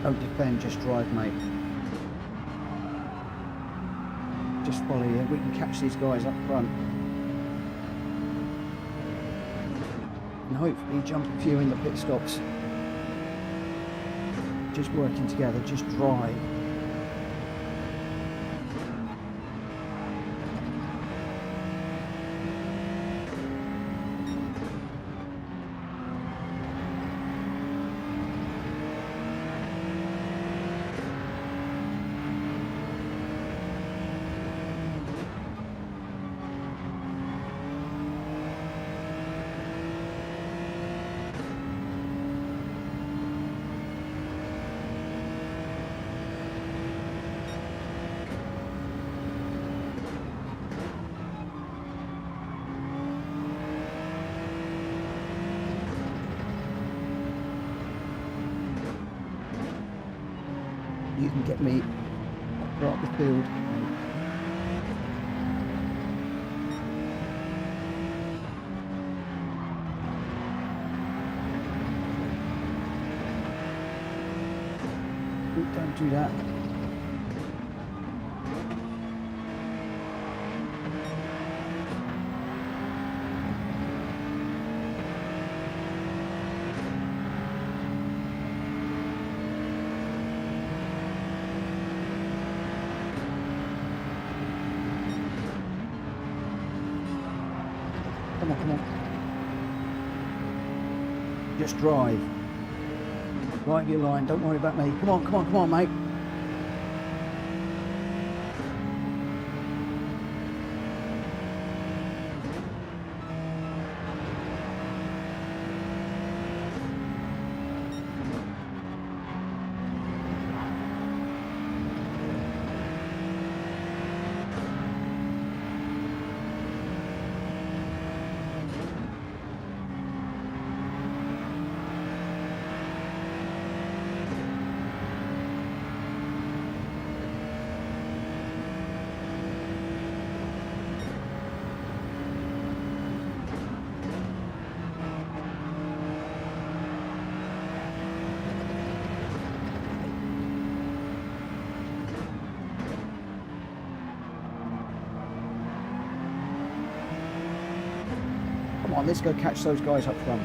Don't defend, just drive, mate. Just follow you. We can catch these guys up front. And hopefully jump a few in the pit stops. Just working together, just drive. You can get me right up the field. Ooh, don't do that. Come on, come on. Just drive. Right your line, don't worry about me. Come on, come on, come on, mate. Come on, let's go catch those guys up front.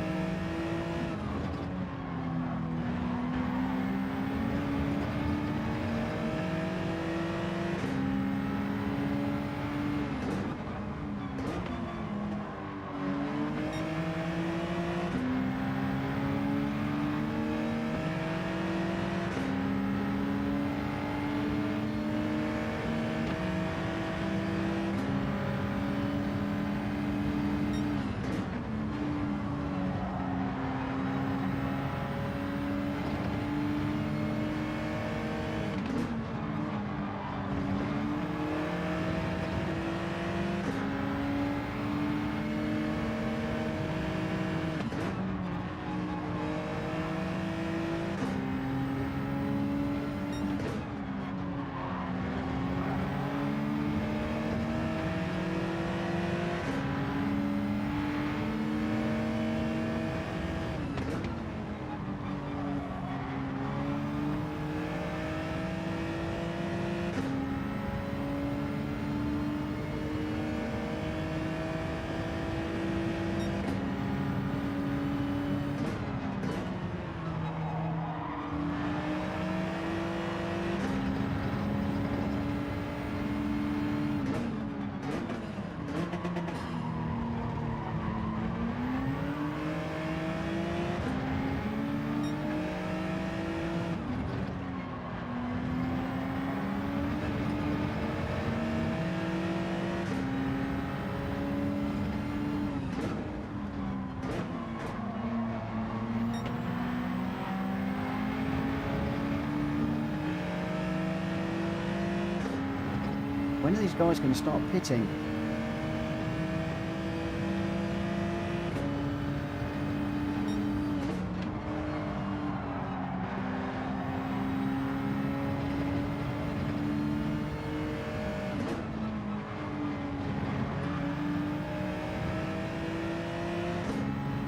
When are these guys going to start pitting?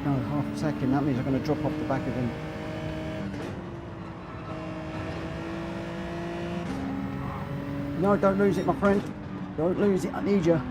No, half a second. That means I'm going to drop off the back of him. No, don't lose it, my friend. Don't lose it. I need you.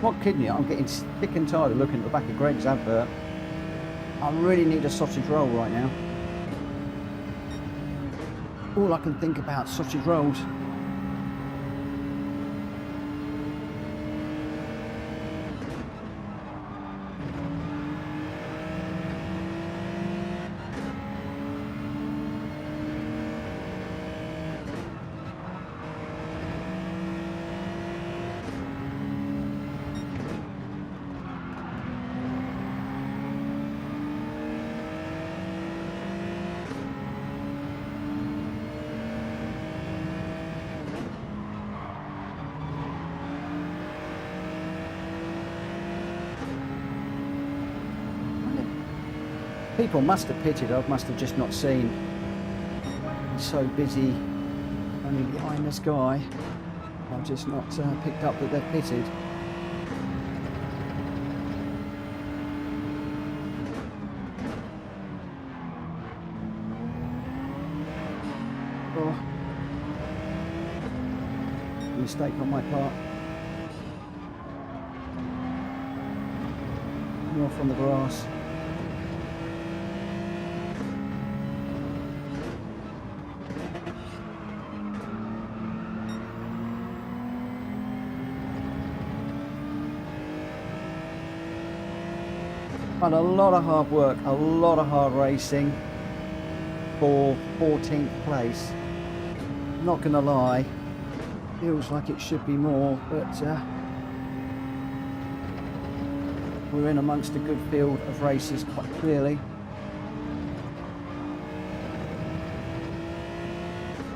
Not kidding you, I'm getting sick and tired of looking at the back of Greg's advert. I really need a sausage roll right now. All I can think about is sausage rolls. People must have pitted, I must have just not seen. He's so busy running behind this guy, I've just not picked up that they've pitted. Oh. Mistake on my part. More from the grass. And a lot of hard work, a lot of hard racing for 14th place. Not gonna lie, feels like it should be more, but we're in amongst a good field of races quite clearly.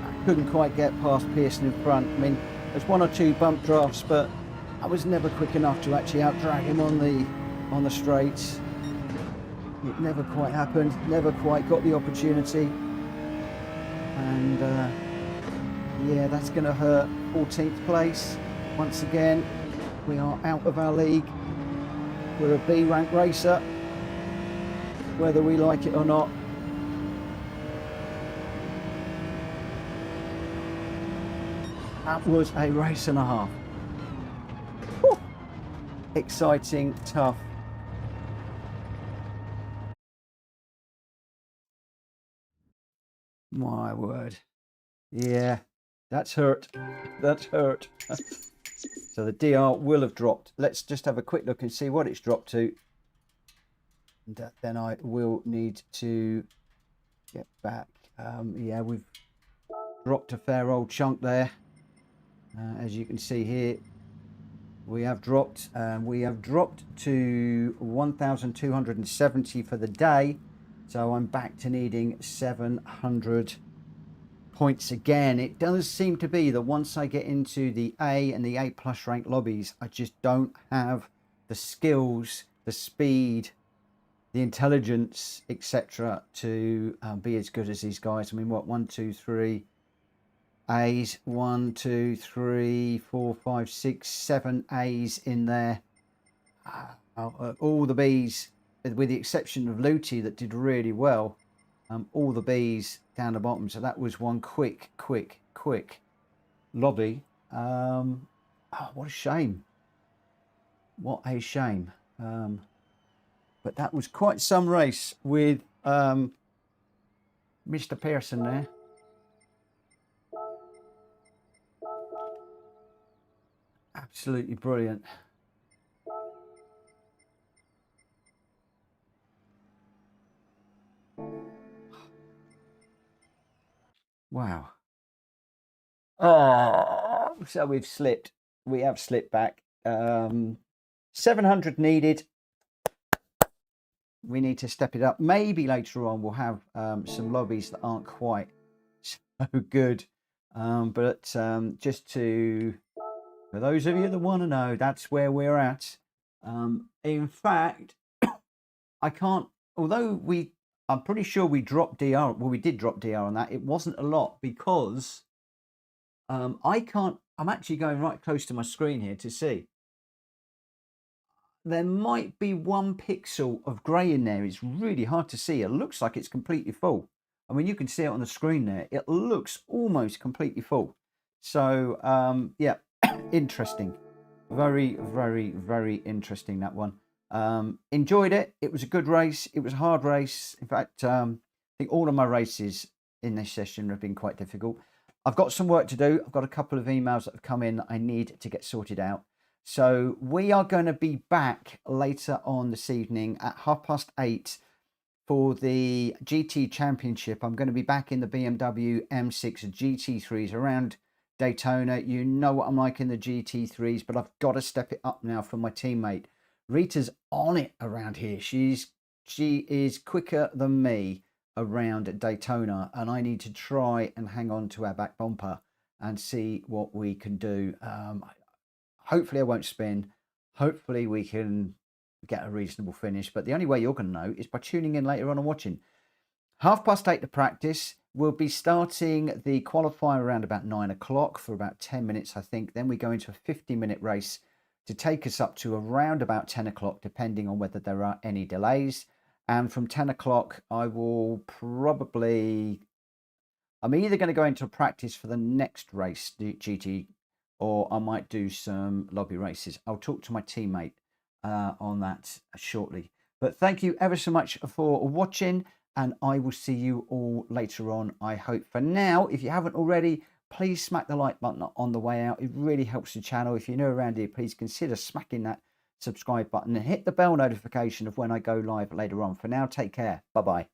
I couldn't quite get past Pearson in front. I mean, there's one or two bump drafts, but I was never quick enough to actually outdrag him on the straights. It never quite happened, never quite got the opportunity. And yeah, that's going to hurt. 14th place. Once again, we are out of our league. We're a B rank racer, whether we like it or not. That was a race and a half. Whew. Exciting, tough. My word. Yeah, that's hurt. That's hurt. So the DR will have dropped. Let's just have a quick look and see what it's dropped to. And then I will need to get back. Yeah, we've dropped a fair old chunk there. As you can see here, we have dropped. We have dropped to 1,270 for the day. So I'm back to needing 700 points again. It does seem to be that once I get into the A and the A plus rank lobbies, I just don't have the skills, the speed, the intelligence, etc. to be as good as these guys. I mean, what, 1, 2, 3 A's, 1, 2, 3, 4, 5, 6, 7 A's in there. All the B's, with the exception of Luty that did really well. All the B's down the bottom. So that was one quick lobby. Oh, what a shame. What a shame. But that was quite some race with Mr. Pearson there. Absolutely brilliant. Wow. Oh, so we've slipped. We have slipped back. 700 needed. We need to step it up. Maybe later on we'll have some lobbies that aren't quite so good. But just to, for those of you that want to know, that's where we're at. In fact, I can't, although I'm pretty sure we dropped DR. Well, we did drop DR on that. It wasn't a lot because I'm actually going right close to my screen here to see. There might be 1 pixel of grey in there. It's really hard to see. It looks like it's completely full. I mean, you can see it on the screen there. It looks almost completely full. So, yeah, interesting. Very, very, very interesting, that one. Enjoyed it. It was a good race. It was a hard race. In fact, I think all of my races in this session have been quite difficult. I've got some work to do. I've got a couple of emails that have come in that I need to get sorted out. So we are going to be back later on this evening at 8:30 for the GT Championship. I'm going to be back in the BMW M6 GT3s around Daytona. You know what I'm like in the GT3s, but I've got to step it up now for my teammate. Rita's on it around here. She is quicker than me around Daytona, and I need to try and hang on to our back bumper and see what we can do. Hopefully I won't spin. Hopefully we can get a reasonable finish. But the only way you're going to know is by tuning in later on and watching. 8:30 to practice. We'll be starting the qualifier around about 9 o'clock for about 10 minutes, I think. Then we go into a 50-minute race to take us up to around about 10 o'clock, depending on whether there are any delays. And from 10 o'clock, I will probably... I'm either going to go into practice for the next race, the GT, or I might do some lobby races. I'll talk to my teammate on that shortly. But thank you ever so much for watching, and I will see you all later on, I hope. For now, if you haven't already, please smack the like button on the way out. It really helps the channel. If you're new around here, please consider smacking that subscribe button and hit the bell notification of when I go live later on. For now, take care. Bye-bye.